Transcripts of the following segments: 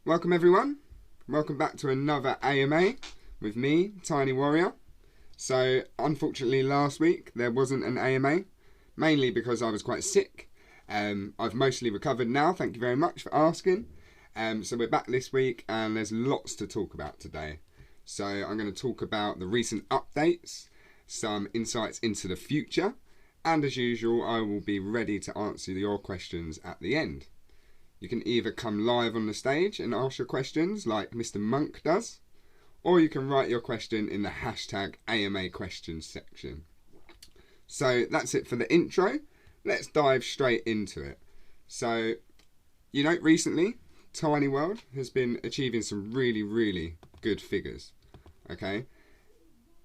Welcome everyone, welcome back to another AMA with me, Tiny Warrior. So unfortunately last week there wasn't an AMA, mainly because I was quite sick. I've mostly recovered now, thank you very much for asking. So we're back this week and there's lots to talk about today. So I'm going to talk about the recent updates, some insights into the future, and as usual I will be ready to answer your questions at the end. You can either come live on the stage and ask your questions like Mr. Monk does, or you can write your question in the hashtag AMA questions section. So that's it for the intro. Let's dive straight into it. So, recently Tiny World has been achieving some really good figures. Okay,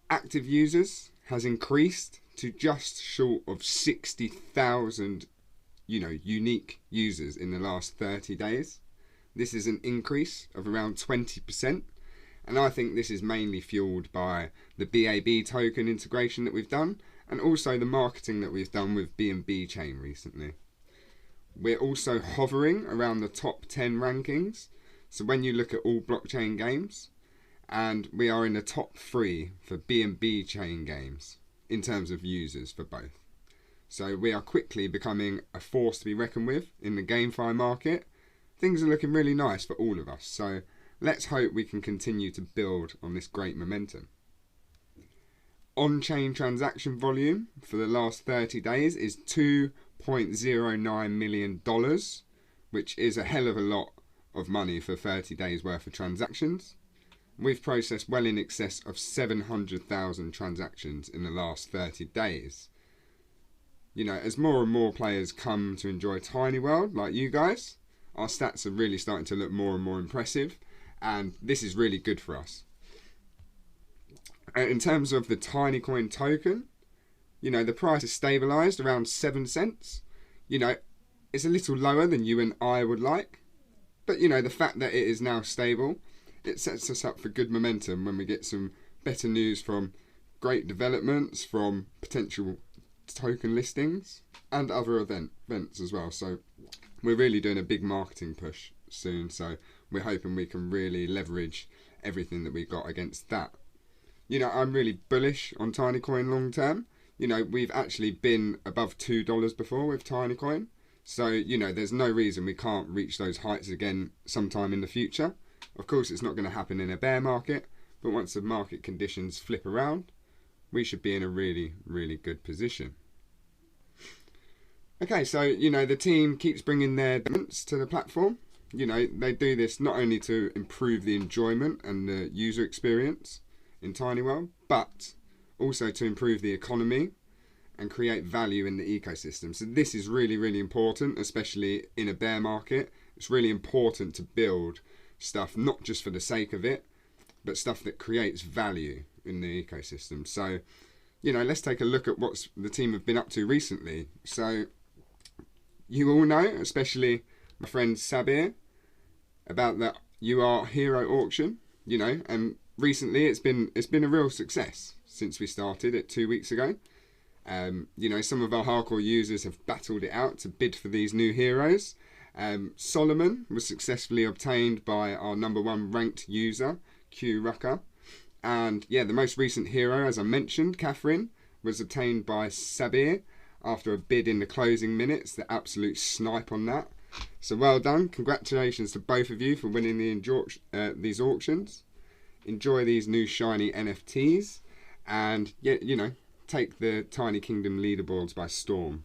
active users has increased to just short of 60,000 unique users in the last 30 days. This is an increase of around 20%, and I think this is mainly fueled by the BAB token integration that we've done, and also the marketing that we've done with BNB Chain recently. We're also hovering around the top 10 rankings, so when you look at all blockchain games, and we are in the top 3 for BNB Chain games in terms of users for both. So we are quickly becoming a force to be reckoned with in the GameFi market. Things are looking really nice for all of us, so let's hope we can continue to build on this great momentum. On-chain transaction volume for the last 30 days is $2.09 million, which is a hell of a lot of money for 30 days worth of transactions. We've processed well in excess of 700,000 transactions in the last 30 days. As more and more players come to enjoy Tiny World, like you guys, our stats are really starting to look more and more impressive, and this is really good for us. In terms of the Tinycoin token, the price is stabilised around 7 cents. It's a little lower than you and I would like, but the fact that it is now stable, it sets us up for good momentum when we get some better news from great developments, from potential token listings and other events as well. So we're really doing a big marketing push soon, so we're hoping we can really leverage everything that we got against that. I'm really bullish on Tinycoin long term. We've actually been above $2 before with Tinycoin, so there's no reason we can't reach those heights again sometime in the future. Of course it's not going to happen in a bear market, but once the market conditions flip around, we should be in a really good position. Okay, so the team keeps bringing their developments to the platform. They do this not only to improve the enjoyment and the user experience in Tiny World, but also to improve the economy and create value in the ecosystem. So this is really important, especially in a bear market. It's really important to build stuff not just for the sake of it, but stuff that creates value in the ecosystem. So, let's take a look at what the team have been up to recently. So, you all know, especially my friend Sabir, about the UR Hero auction, and recently it's been a real success since we started it 2 weeks ago. Some of our hardcore users have battled it out to bid for these new heroes. Solomon was successfully obtained by our #1 ranked user, Q Rucker. And the most recent hero, as I mentioned, Catherine, was obtained by Sabir after a bid in the closing minutes. The absolute snipe on that. So well done. Congratulations to both of you for winning these auctions. Enjoy these new shiny NFTs. And, take the Tiny Kingdom leaderboards by storm.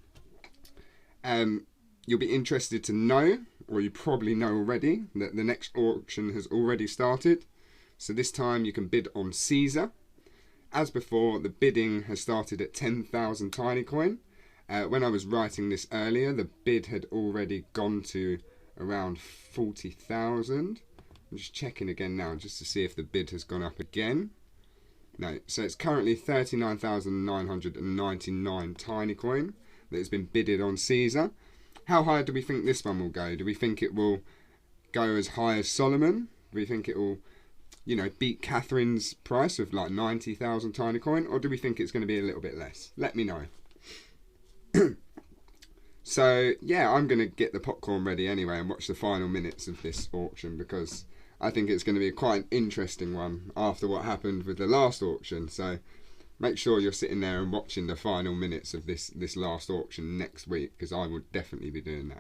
You'll be interested to know, or you probably know already, that the next auction has already started. So this time you can bid on Caesar. As before, the bidding has started at 10,000 Tinycoin. When I was writing this earlier, the bid had already gone to around 40,000. I'm just checking again now just to see if the bid has gone up again. No, so it's currently 39,999 Tinycoin that has been bidded on Caesar. How high do we think this one will go? Do we think it will go as high as Solomon? Do we think it will beat Catherine's price of like 90,000 Tinycoin, or do we think it's going to be a little bit less? Let me know. So yeah, I'm going to get the popcorn ready anyway and watch the final minutes of this auction, because I think it's going to be quite an interesting one after what happened with the last auction. So make sure you're sitting there and watching the final minutes of this last auction next week, because I will definitely be doing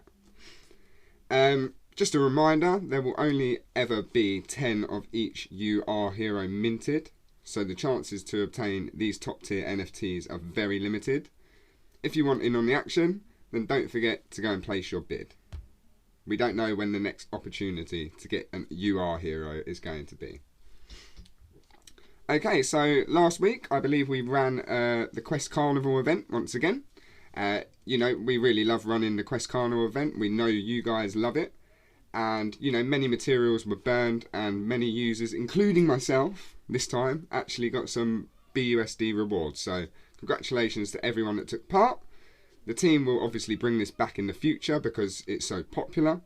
that. Just a reminder, there will only ever be 10 of each UR hero minted, so the chances to obtain these top tier NFTs are very limited. If you want in on the action, then don't forget to go and place your bid. We don't know when the next opportunity to get an UR hero is going to be. Okay, so last week I believe we ran the Quest Carnival event once again. You know, we really love running the Quest Carnival event. We know you guys love it. And, you know, many materials were burned, and many users, including myself, this time, actually got some BUSD rewards. So congratulations to everyone that took part. The team will obviously bring this back in the future because it's so popular.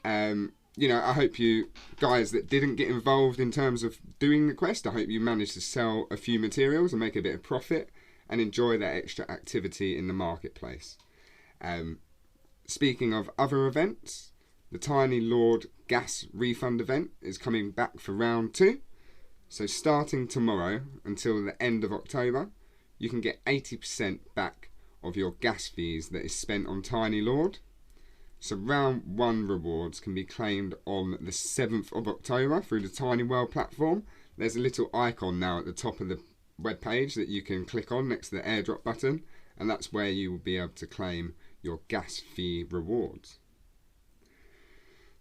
You know, I hope you guys that didn't get involved in terms of doing the quest, I hope you managed to sell a few materials and make a bit of profit and enjoy that extra activity in the marketplace. Speaking of other events, the Tiny Lord gas refund event is coming back for round 2. So starting tomorrow until the end of October, you can get 80% back of your gas fees that is spent on Tiny Lord. So round 1 rewards can be claimed on the 7th of October through the Tiny World platform. There's a little icon now at the top of the web page that you can click on next to the airdrop button, and that's where you will be able to claim your gas fee rewards.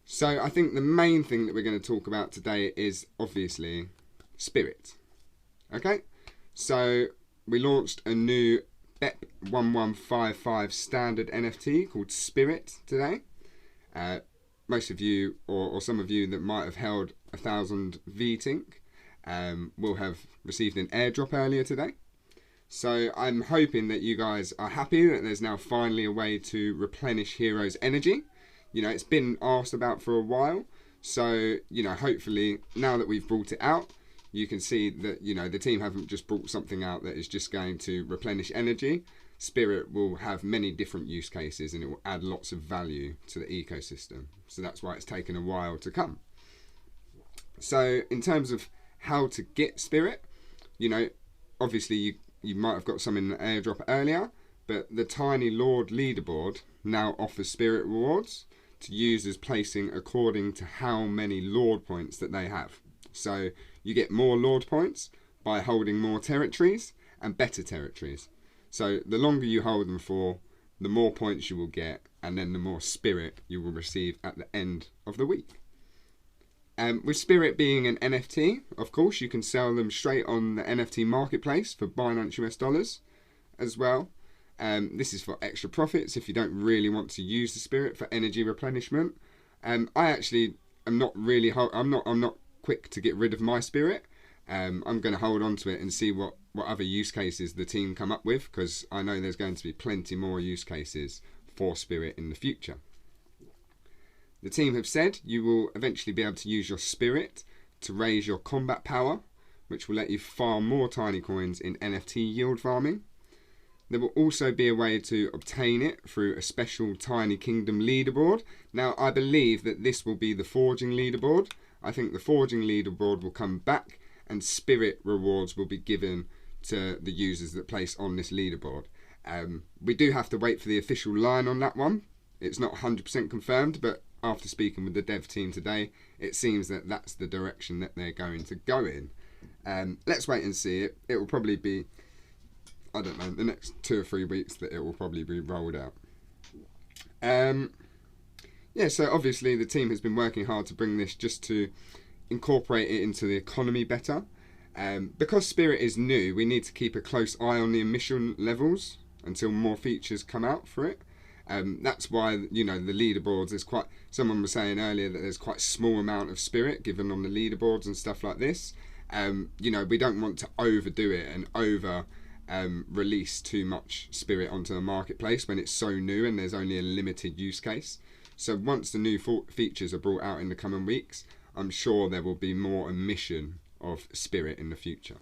So I think the main thing that we're going to talk about today is obviously Spirit. Okay, so we launched a new BEP1155 standard NFT called Spirit today. Most of you, or some of you that might have held 1000 VTink, will have received an airdrop earlier today. So I'm hoping that you guys are happy that there's now finally a way to replenish heroes' energy. You know, it's been asked about for a while. So, you know, hopefully now that we've brought it out, you can see that, you know, the team haven't just brought something out that is just going to replenish energy. Spirit will have many different use cases and it will add lots of value to the ecosystem. So that's why it's taken a while to come. So in terms of how to get Spirit, you know, obviously you might have got some in the airdrop earlier, but the Tiny Lord leaderboard now offers Spirit rewards to users placing according to how many Lord points that they have. So you get more Lord points by holding more territories and better territories. So the longer you hold them for, the more points you will get, and then the more Spirit you will receive at the end of the week. With Spirit being an NFT, of course, you can sell them straight on the NFT marketplace for Binance US dollars as well. This is for extra profits if you don't really want to use the Spirit for energy replenishment. I actually am not really, I'm not quick to get rid of my Spirit. I'm going to hold on to it and see what other use cases the team come up with, because I know there's going to be plenty more use cases for Spirit in the future. The team have said you will eventually be able to use your Spirit to raise your combat power, which will let you farm more tiny coins in NFT yield farming. There will also be a way to obtain it through a special Tiny Kingdom leaderboard. Now, I believe that this will be the Forging leaderboard. I think the Forging leaderboard will come back and Spirit rewards will be given to the users that place on this leaderboard. We do have to wait for the official line on that one. It's not 100% confirmed, but after speaking with the dev team today, it seems that that's the direction that they're going to go in. Let's wait and see. It will probably be, I don't know, the next 2 or 3 weeks that it will probably be rolled out. Yeah, so obviously the team has been working hard to bring this just to incorporate it into the economy better. Because Spirit is new, we need to keep a close eye on the emission levels until more features come out for it. That's why, you know, the leaderboards, there's quite, someone was saying earlier that there's quite a small amount of Spirit given on the leaderboards and stuff like this. You know, we don't want to overdo it and release too much Spirit onto the marketplace when it's so new and there's only a limited use case. So once the new features are brought out in the coming weeks, I'm sure there will be more emission of Spirit in the future.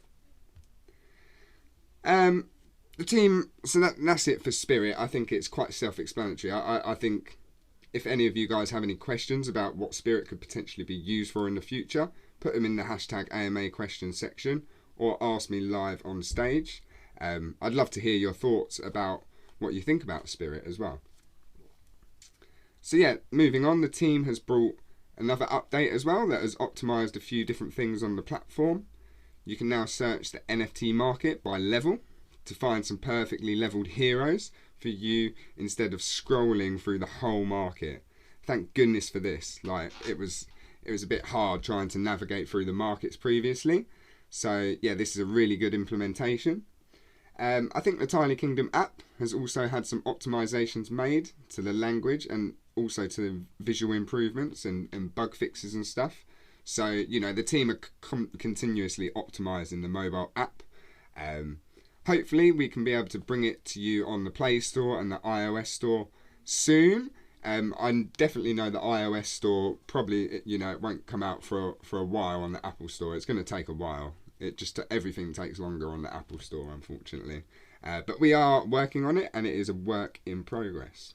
The team, so that's it for Spirit. I think it's quite self-explanatory. I think if any of you guys have any questions about what Spirit could potentially be used for in the future, put them in the hashtag AMA questions section or ask me live on stage. I'd love to hear your thoughts about what you think about Spirit as well. So yeah, moving on, the team has brought another update as well that has optimised a few different things on the platform. You can now search the NFT market by level to find some perfectly leveled heroes for you instead of scrolling through the whole market. Thank goodness for this. Like it was a bit hard trying to navigate through the markets previously. So yeah, this is a really good implementation. I think the Tiny Kingdom app has also had some optimizations made to the language and also to the visual improvements and bug fixes and stuff. So, you know, the team are continuously optimizing the mobile app. Hopefully we can be able to bring it to you on the Play Store and the iOS Store soon. I definitely know the iOS Store probably, you know, it won't come out for a while on the Apple Store. It's going to take a while. Everything takes longer on the Apple Store, unfortunately. But we are working on it, and it is a work in progress.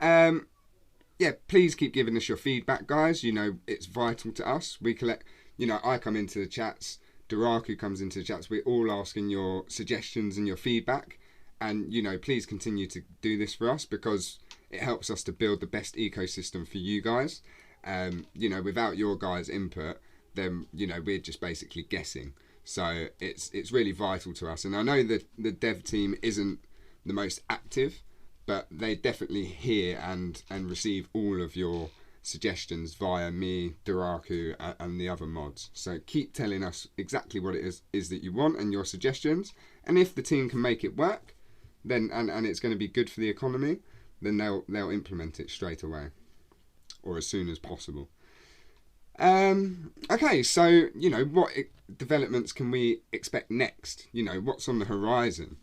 Yeah, please keep giving us your feedback, guys. You know, it's vital to us. We collect, you know, I come into the chats, Duraku comes into the chats. We're all asking your suggestions and your feedback. And, you know, please continue to do this for us because it helps us to build the best ecosystem for you guys. You know, without your guys' input, then, you know, we're just basically guessing. So it's really vital to us. And I know that the dev team isn't the most active, but they definitely hear and receive all of your suggestions via me, Duraku, and the other mods. So keep telling us exactly what it is that you want and your suggestions. And if the team can make it work, then and it's going to be good for the economy, then they'll implement it straight away or as soon as possible. Okay, so, you know, what developments can we expect next? You know, what's on the horizon?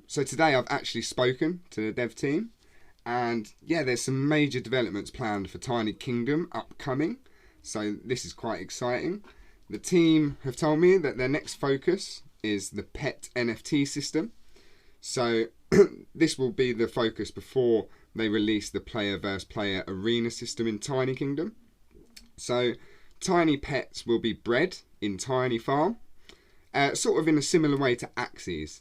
So today I've actually spoken to the dev team, and yeah, there's some major developments planned for Tiny Kingdom upcoming, so this is quite exciting. The team have told me that their next focus is the pet NFT system, so this will be the focus before they release the player versus player arena system in Tiny Kingdom. So tiny pets will be bred in Tiny Farm, sort of in a similar way to Axes.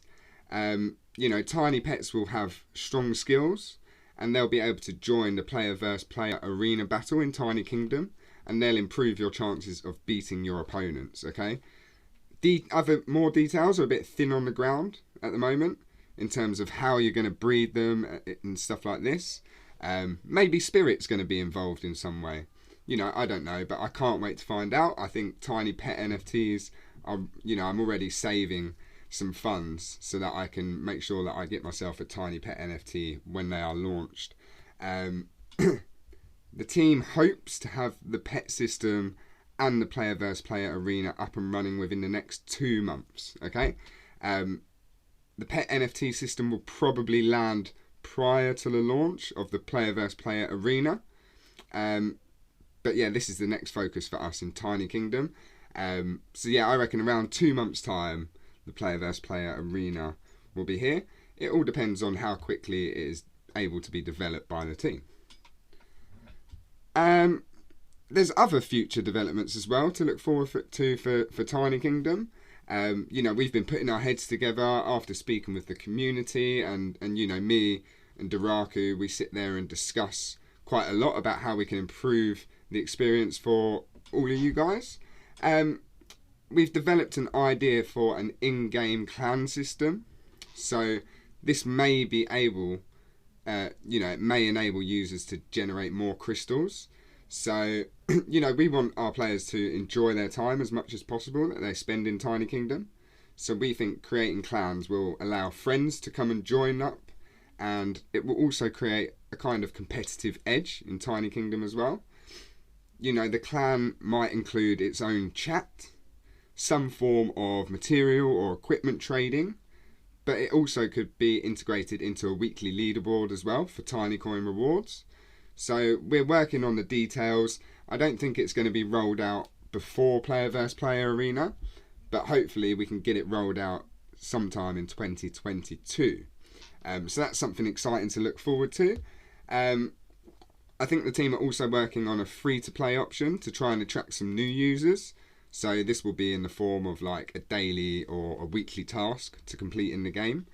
You know, tiny pets will have strong skills and they'll be able to join the player versus player arena battle in Tiny Kingdom, and they'll improve your chances of beating your opponents, okay? The other more details are a bit thin on the ground at the moment in terms of how you're going to breed them and stuff like this. Maybe Spirit's going to be involved in some way. You know, I don't know, but I can't wait to find out. I think tiny pet NFTs are, you know, I'm already saving some funds so that I can make sure that I get myself a tiny pet NFT when they are launched. The team hopes to have the pet system and the player versus player arena up and running within the next 2 months, okay? The pet NFT system will probably land prior to the launch of the player versus player arena. But yeah, this is the next focus for us in Tiny Kingdom. So yeah, I reckon around 2 months' time, the player versus player arena will be here. It all depends on how quickly it is able to be developed by the team. There's other future developments as well to look forward to for Tiny Kingdom. You know, we've been putting our heads together after speaking with the community, and you know, me and Duraku, we sit there and discuss quite a lot about how we can improve the experience for all of you guys. We've developed an idea for an in-game clan system, so this may be able, you know, it may enable users to generate more crystals. So, you know, we want our players to enjoy their time as much as possible that they spend in Tiny Kingdom. So we think creating clans will allow friends to come and join up, and it will also create a kind of competitive edge in Tiny Kingdom as well. You know, the clan might include its own chat, some form of material or equipment trading, but it also could be integrated into a weekly leaderboard as well for Tiny Coin rewards. So we're working on the details. I don't think it's going to be rolled out before player versus player arena, but hopefully we can get it rolled out sometime in 2022. So that's something exciting to look forward to. I think the team are also working on a free-to-play option to try and attract some new users. So this will be in the form of like a daily or a weekly task to complete in the game.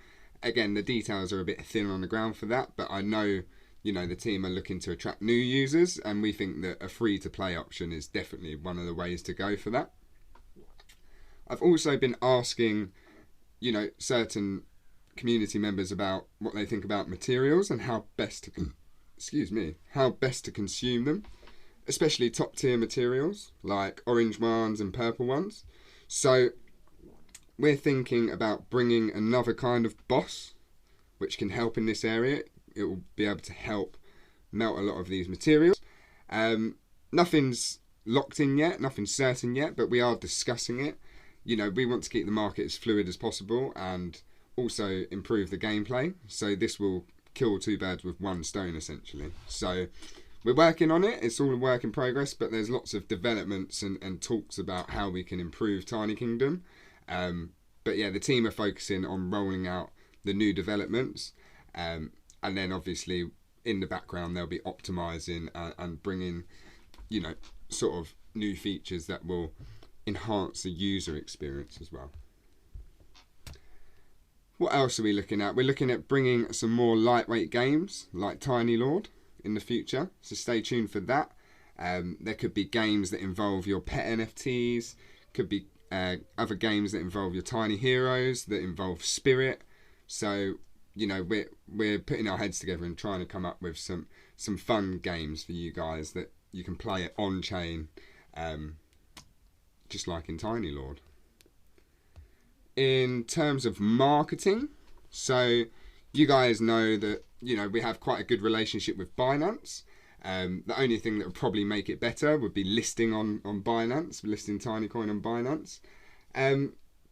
Again, the details are a bit thin on the ground for that, but I know, you know, the team are looking to attract new users, and we think that a free-to-play option is definitely one of the ways to go for that. I've also been asking, you know, certain community members about what they think about materials and how best to consume them, especially top tier materials like orange ones and purple ones. So we're thinking about bringing another kind of boss which can help in this area. It will be able to help melt a lot of these materials. Nothing's locked in yet, nothing's certain yet, but we are discussing it. You know, we want to keep the market as fluid as possible and also improve the gameplay. So this will kill two birds with one stone, essentially. So we're working on it. It's all a work in progress, but there's lots of developments and talks about how we can improve Tiny Kingdom. But yeah, the team are focusing on rolling out the new developments. And then obviously in the background, they'll be optimizing and bringing, you know, sort of new features that will enhance the user experience as well. What else are we looking at? We're looking at bringing some more lightweight games like Tiny Lord in the future, so stay tuned for that. There could be games that involve your pet NFTs, could be other games that involve your tiny heroes, that involve spirit. So, you know, we're putting our heads together and trying to come up with some fun games for you guys that you can play it on chain, just like in Tiny Lord. In terms of marketing, so you guys know that, you know, we have quite a good relationship with Binance. The only thing that would probably make it better would be listing on Binance, listing Tinycoin on Binance.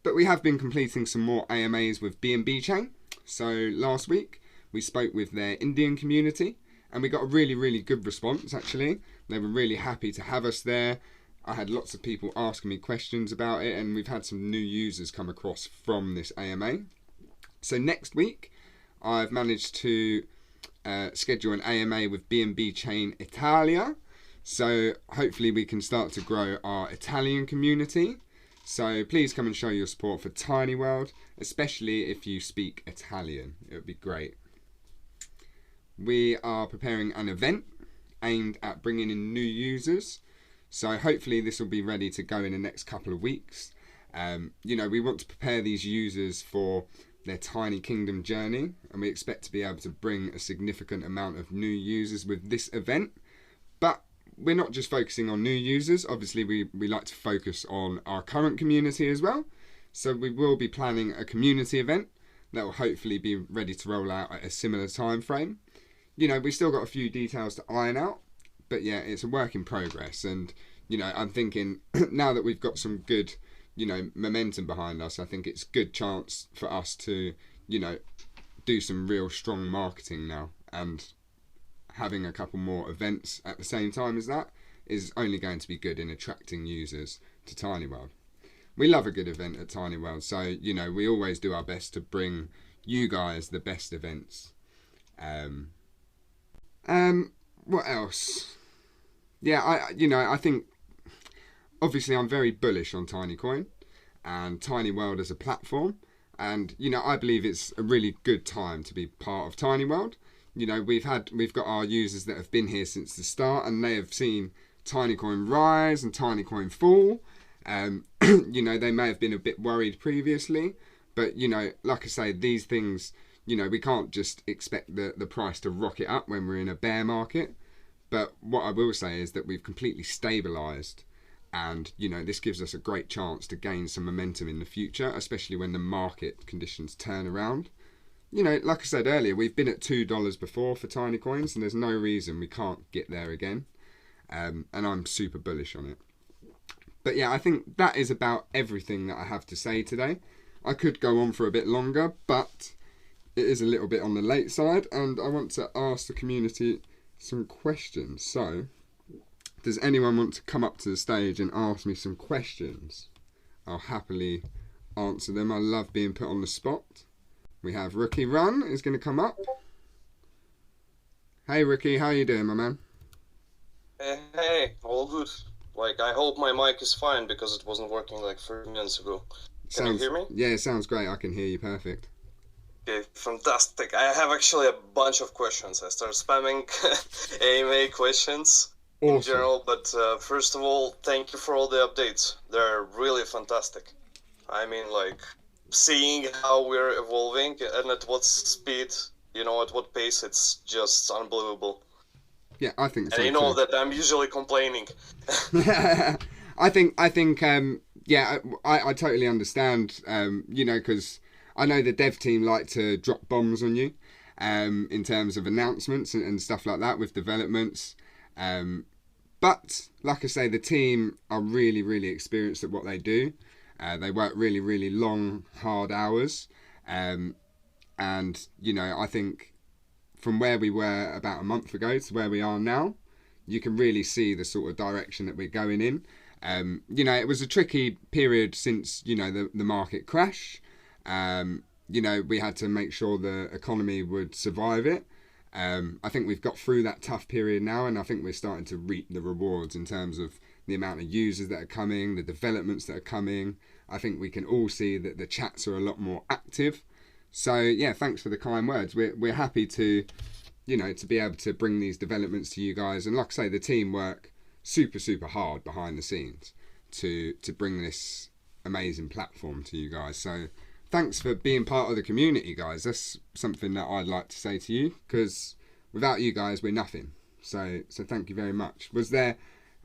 But we have been completing some more AMAs with BNB Chain. So last week we spoke with their Indian community and we got a really, really good response actually. They were really happy to have us there. I had lots of people asking me questions about it, and we've had some new users come across from this AMA. So next week, I've managed to schedule an AMA with BNB Chain Italia. So hopefully we can start to grow our Italian community. So please come and show your support for Tiny World, especially if you speak Italian. It would be great. We are preparing an event aimed at bringing in new users. So hopefully this will be ready to go in the next couple of weeks. You know, we want to prepare these users for their Tiny Kingdom journey, and we expect to be able to bring a significant amount of new users with this event. But we're not just focusing on new users. Obviously, we like to focus on our current community as well. So we will be planning a community event that will hopefully be ready to roll out at a similar time frame. You know, we've still got a few details to iron out. But yeah, it's a work in progress, and you know, I'm thinking now that we've got some good, you know, momentum behind us, I think it's a good chance for us to, you know, do some real strong marketing now, and having a couple more events at the same time as that is only going to be good in attracting users to Tiny World. We love a good event at Tiny World, so you know, we always do our best to bring you guys the best events. What else? Yeah, I think obviously I'm very bullish on Tinycoin and Tiny World as a platform, and you know, I believe it's a really good time to be part of Tiny World. You know, we've got our users that have been here since the start, and they have seen Tinycoin rise and Tinycoin fall. You know, they may have been a bit worried previously, but you know, like I say, these things, you know, we can't just expect the price to rocket up when we're in a bear market. But what I will say is that we've completely stabilised, and you know, this gives us a great chance to gain some momentum in the future, especially when the market conditions turn around. You know, like I said earlier, we've been at $2 before for tiny coins, and there's no reason we can't get there again. And I'm super bullish on it. But yeah, I think that is about everything that I have to say today. I could go on for a bit longer, but it is a little bit on the late side, and I want to ask the community some questions. So, does anyone want to come up to the stage and ask me some questions? I'll happily answer them. I love being put on the spot. We have Rookie Run is going to come up. Hey Rookie, how you doing, my man? Hey, all good. Like, I hope my mic is fine because it wasn't working like 30 minutes ago. Can you hear me? Yeah, it sounds great. I can hear you perfect. Okay, fantastic. I have actually a bunch of questions. I start spamming AMA questions in general, but first of all, thank you for all the updates. They're really fantastic. I mean, like, seeing how we're evolving and at what speed, at what pace, it's just unbelievable. Yeah, I think so. And you know that I'm usually complaining. I think, yeah, I totally understand, because I know the dev team like to drop bombs on you, in terms of announcements and stuff like that with developments. But, like I say, the team are really, really experienced at what they do. They work really, really long, hard hours. And, I think from where we were about a month ago to where we are now, you can really see the sort of direction that we're going in. It was a tricky period since, the market crash. We had to make sure the economy would survive it. I think we've got through that tough period now, and I think we're starting to reap the rewards in terms of the amount of users that are coming, the developments that are coming. I think we can all see that the chats are a lot more active. So yeah, thanks for the kind words. We're happy to, to be able to bring these developments to you guys. And like I say, the team work super, super hard behind the scenes to bring this amazing platform to you guys. So thanks for being part of the community, guys. That's something that I'd like to say to you, because without you guys, we're nothing. So thank you very much. Was there,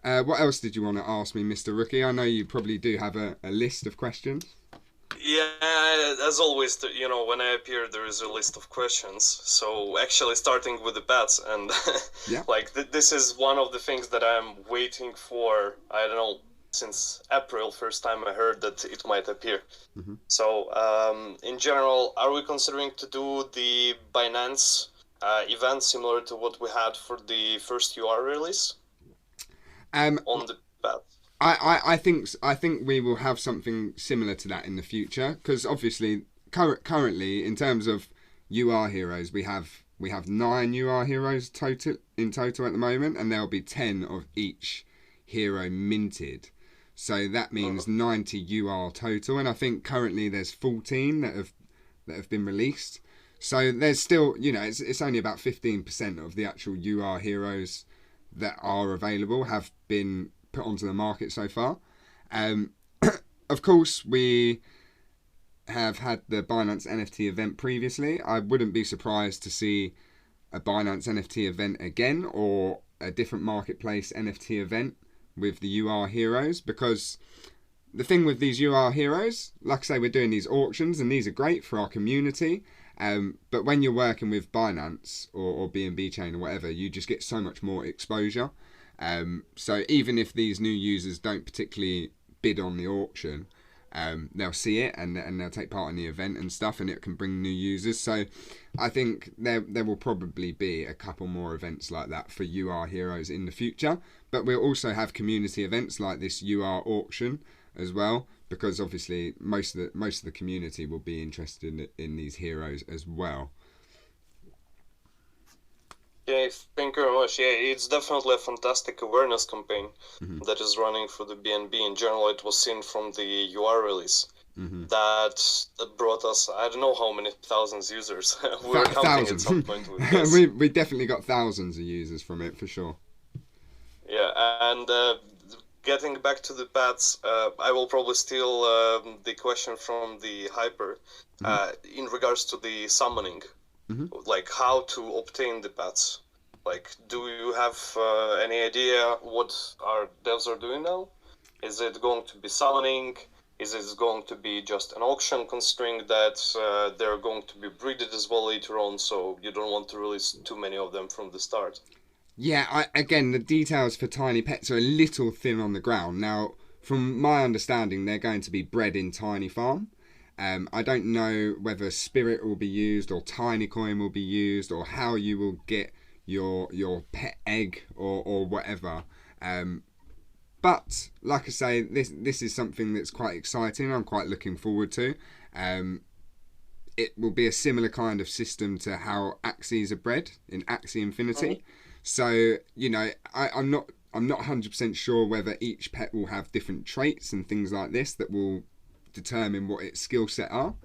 what else did you want to ask me, Mr. Rookie? I know you probably do have a list of questions. Yeah, as always, when I appear, there is a list of questions. So actually, starting with the bats, and Yeah. This is one of the things that I'm waiting for. I don't know, since April, first time I heard that it might appear. Mm-hmm. So, in general, are we considering to do the Binance event similar to what we had for the first UR release on the bat? I think we will have something similar to that in the future, because obviously currently in terms of UR heroes we have 9 UR heroes in total at the moment, and there'll be 10 of each hero minted. So that means 90 UR total, and I think currently there's 14 that have been released. So there's still, it's only about 15% of the actual UR heroes that are available have been put onto the market so far. Of course, we have had the Binance NFT event previously. I wouldn't be surprised to see a Binance NFT event again, or a different marketplace NFT event with the UR heroes, because the thing with these UR heroes, like I say, we're doing these auctions and these are great for our community. But when you're working with Binance or BNB Chain or whatever, you just get so much more exposure. So even if these new users don't particularly bid on the auction, they'll see it and they'll take part in the event and stuff, and it can bring new users. So I think there will probably be a couple more events like that for UR heroes in the future. But we'll also have community events like this UR auction as well, because obviously most of the community will be interested in these heroes as well. Yeah, thank you very much. Yeah, it's definitely a fantastic awareness campaign that is running for the BNB. In general, it was seen from the UR release. That brought us, I don't know how many thousands users. We were counting at some point with this. we definitely got thousands of users from it, for sure. Yeah, and getting back to the bats, I will probably steal the question from the Hyper in regards to the summoning. Like how to obtain the bats. Like, do you have any idea what our devs are doing now? Is it going to be summoning? Is it going to be just an auction, considering that they're going to be breeded as well later on, so you don't want to release too many of them from the start? Yeah, again, the details for Tiny Pets are a little thin on the ground. Now, from my understanding, they're going to be bred in Tiny Farm. I don't know whether Spirit will be used or Tiny Coin will be used, or how you will get your pet egg or whatever. But like I say, this is something that's quite exciting. I'm quite looking forward to. It will be a similar kind of system to how Axies are bred in Axie Infinity. So I'm not 100% sure whether each pet will have different traits and things like this that will determine what its skill set are.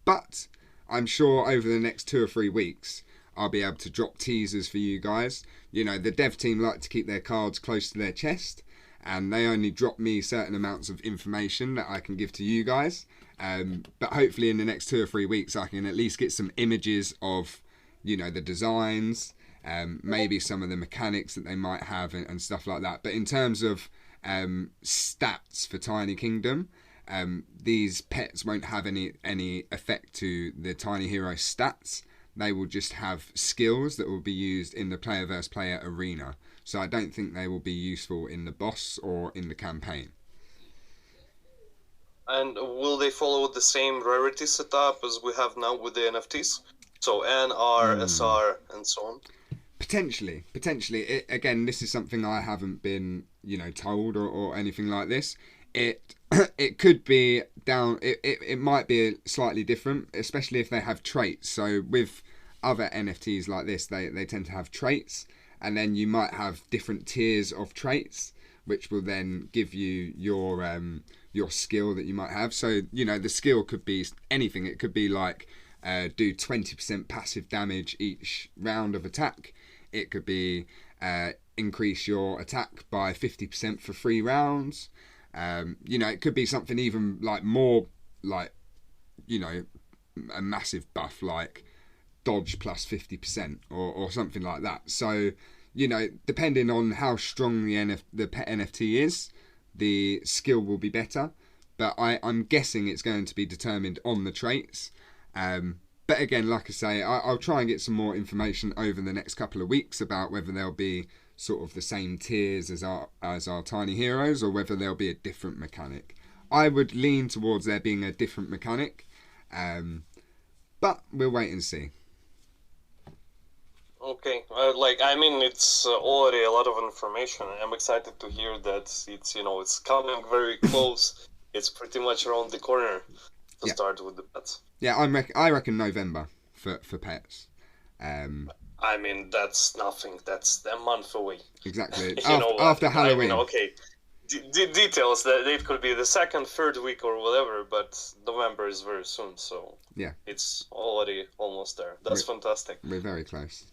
But I'm sure over the next 2 or 3 weeks I'll be able to drop teasers for you guys. The dev team like to keep their cards close to their chest, and they only drop me certain amounts of information that I can give to you guys. But hopefully in the next 2 or 3 weeks I can at least get some images of the designs, maybe some of the mechanics that they might have and stuff like that. But in terms of stats for Tiny Kingdom, these pets won't have any effect to the Tiny Hero stats. They will just have skills that will be used in the player versus player arena. So I don't think they will be useful in the boss or in the campaign. And will they follow the same rarity setup as we have now with the NFTs? So NR, SR, and so on? Potentially. Again, this is something I haven't been, told or anything like this. It could be down. It might be slightly different, especially if they have traits. So with other NFTs like this, they tend to have traits, and then you might have different tiers of traits, which will then give you your skill that you might have. So the skill could be anything. It could be like do 20% passive damage each round of attack. It could be increase your attack by 50% for 3 rounds. It could be something even more a massive buff like dodge plus 50% or something like that. So depending on how strong the pet NFT is, the skill will be better. But I'm guessing it's going to be determined on the traits. But again, like I say, I'll try and get some more information over the next couple of weeks about whether there'll be sort of the same tiers as our Tiny Heroes, or whether there'll be a different mechanic. I would lean towards there being a different mechanic, but we'll wait and see. Okay, it's already a lot of information. I'm excited to hear that it's coming very close. It's pretty much around the corner to start with the pets. Yeah, I reckon November for pets. That's nothing. That's a month away. Exactly. After Halloween. Details that it could be the 2nd, 3rd week or whatever, but November is very soon, so yeah, it's already almost there. That's fantastic. We're very close.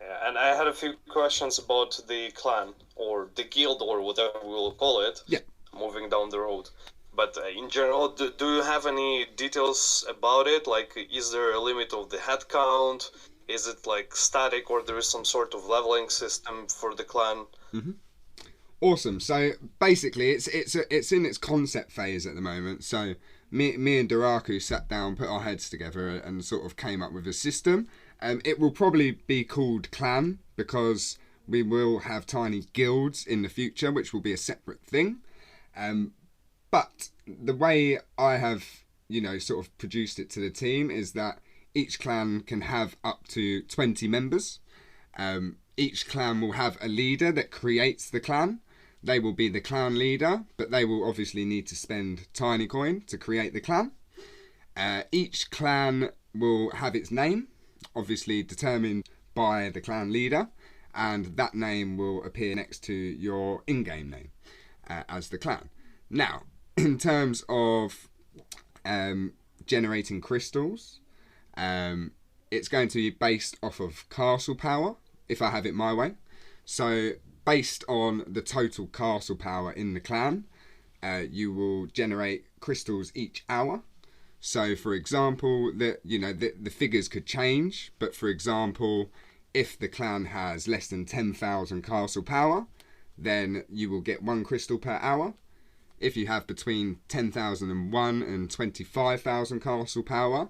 Yeah, and I had a few questions about the clan or the guild or whatever we will call it. Yeah. Moving down the road. But in general, do you have any details about it? Like, is there a limit of the head count? Is it static, or there is some sort of leveling system for the clan? Mm-hmm. Awesome. So basically, it's in its concept phase at the moment. So me and Daraku sat down, put our heads together, and sort of came up with a system. It will probably be called Clan because we will have tiny guilds in the future, which will be a separate thing. But the way I have, sort of produced it to the team is that each clan can have up to 20 members. Each clan will have a leader that creates the clan. They will be the clan leader, but they will obviously need to spend Tiny Coin to create the clan. Each clan will have its name, obviously determined by the clan leader, and that name will appear next to your in-game name as the clan. Now, in terms of generating crystals, it's going to be based off of castle power, if I have it my way. So based on the total castle power in the clan, you will generate crystals each hour. So for example, the figures could change, but for example, if the clan has less than 10,000 castle power, then you will get 1 crystal per hour. If you have between 10,001 and 25,000 castle power,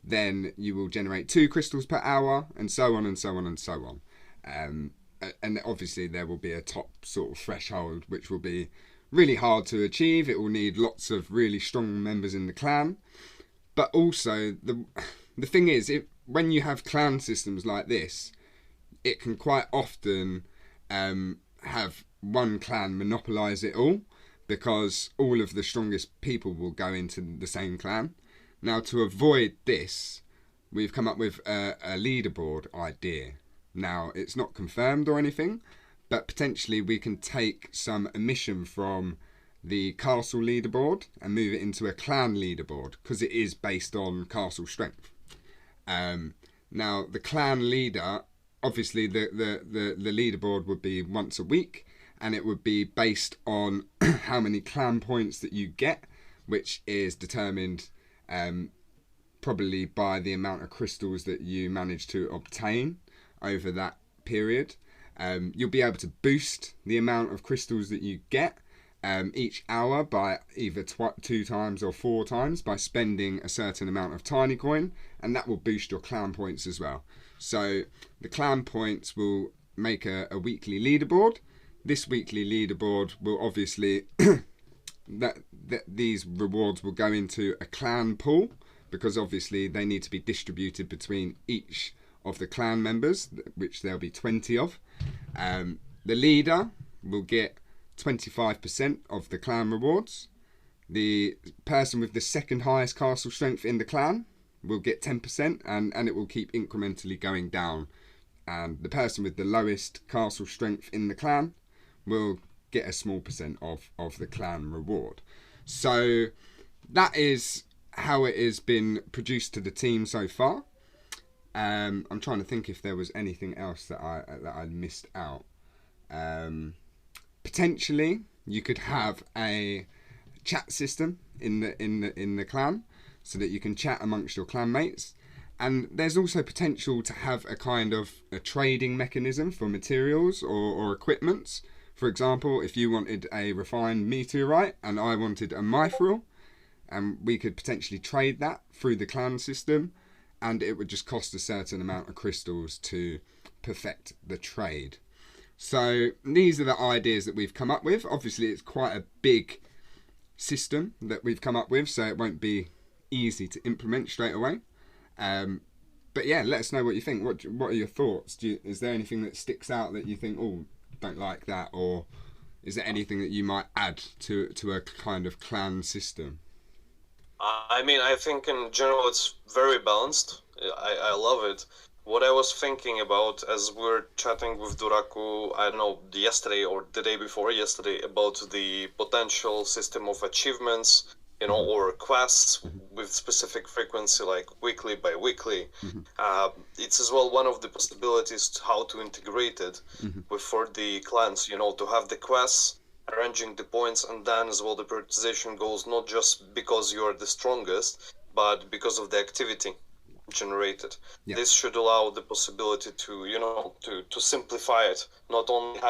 then you will generate 2 crystals per hour, and so on and so on and so on. And obviously there will be a top sort of threshold, which will be really hard to achieve. It will need lots of really strong members in the clan. But also, the thing is, when you have clan systems like this, it can quite often have one clan monopolise it all, because all of the strongest people will go into the same clan. Now, to avoid this, we've come up with a leaderboard idea. Now, it's not confirmed or anything, but potentially we can take some emission from the castle leaderboard and move it into a clan leaderboard, because it is based on castle strength. Now, the clan leader, obviously the leaderboard would be once a week, and it would be based on how many clan points that you get, which is determined probably by the amount of crystals that you manage to obtain over that period. You'll be able to boost the amount of crystals that you get each hour by either 2 times or 4 times by spending a certain amount of tiny coin, and that will boost your clan points as well. So the clan points will make a weekly leaderboard. This weekly leaderboard will obviously that these rewards will go into a clan pool, because obviously they need to be distributed between each of the clan members, which there'll be 20 of. The leader will get 25% of the clan rewards. The person with the second highest castle strength in the clan will get 10%, and it will keep incrementally going down. And the person with the lowest castle strength in the clan will get a small percent of the clan reward. So that is how it has been produced to the team so far. I'm trying to think if there was anything else that I missed out. Potentially, you could have a chat system in the clan, so that you can chat amongst your clanmates. And there's also potential to have a kind of a trading mechanism for materials or equipments. For example, if you wanted a refined meteorite and I wanted a mithril, and we could potentially trade that through the clan system, and it would just cost a certain amount of crystals to perfect the trade. So these are the ideas that we've come up with. Obviously, it's quite a big system that we've come up with, so it won't be easy to implement straight away. But yeah, let us know what you think. What are your thoughts? Is there anything that sticks out that you think, oh, don't like that, or is there anything that you might add to a kind of clan system? I mean, I think in general it's very balanced. I love it. What I was thinking about as we were chatting with Duraku, I don't know, yesterday or the day before yesterday, about the potential system of achievements, or quests with specific frequency, like weekly by weekly. It's as well one of the possibilities to how to integrate it for the clans, to have the quests, arranging the points, and then as well the prioritization goes not just because you are the strongest, but because of the activity generated. Yeah. This should allow the possibility to to simplify it, not only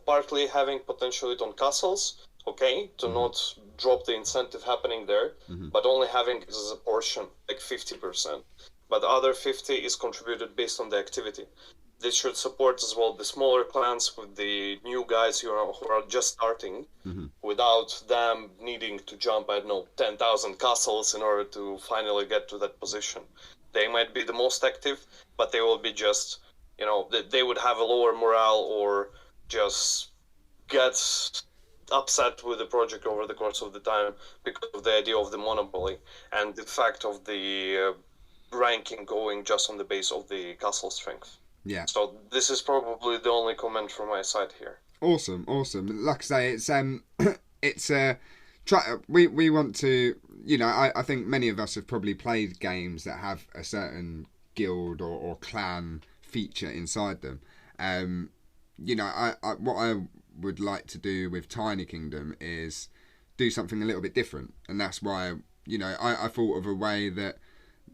partly having potentially it on castles, okay, to not drop the incentive happening there, but only having it as a portion, like 50%, but the other 50 is contributed based on the activity. This should support as well the smaller clans with the new guys who are just starting, without them needing to jump, 10,000 castles in order to finally get to that position. They might be the most active, but they will be just, they would have a lower morale, or just get upset with the project over the course of the time because of the idea of the monopoly and the fact of the ranking going just on the base of the castle strength. Yeah. So this is probably the only comment from my side here. Awesome. Like I say, it's we want to, I think many of us have probably played games that have a certain guild or clan feature inside them. What I would like to do with Tiny Kingdom is do something a little bit different, and that's why I thought of a way that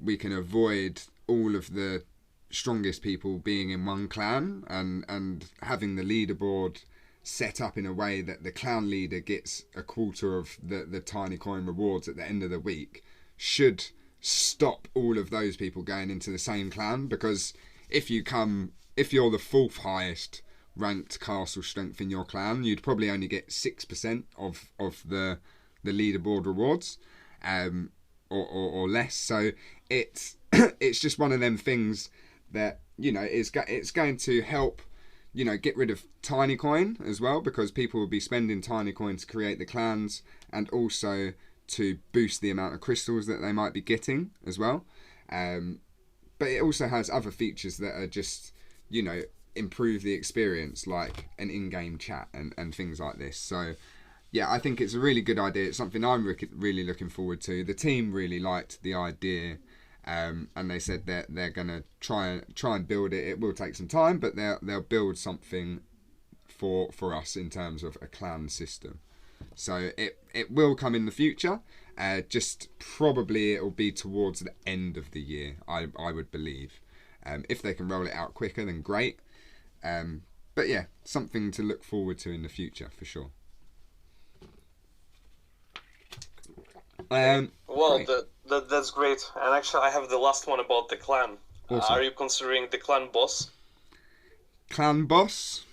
we can avoid all of the strongest people being in one clan, and having the leaderboard set up in a way that the clan leader gets a quarter of the tiny coin rewards at the end of the week should stop all of those people going into the same clan. Because if you're the 4th highest ranked castle strength in your clan, you'd probably only get 6% of the leaderboard rewards, or less. So it's just one of them things that it's going to help get rid of tiny coin as well, because people will be spending tiny coin to create the clans, and also to boost the amount of crystals that they might be getting as well. But it also has other features that are just, improve the experience, like an in-game chat and things like this. So yeah, I think it's a really good idea. It's something I'm really looking forward to. The team really liked the idea, and they said that they're gonna try and build it. It will take some time, but they'll build something for us in terms of a clan system. So it will come in the future. Just probably it will be towards the end of the year, I would believe. If they can roll it out quicker, then great. But yeah, something to look forward to in the future for sure. Well, that's great. And actually, I have the last one about the clan. Awesome. Are you considering the clan boss? Clan boss?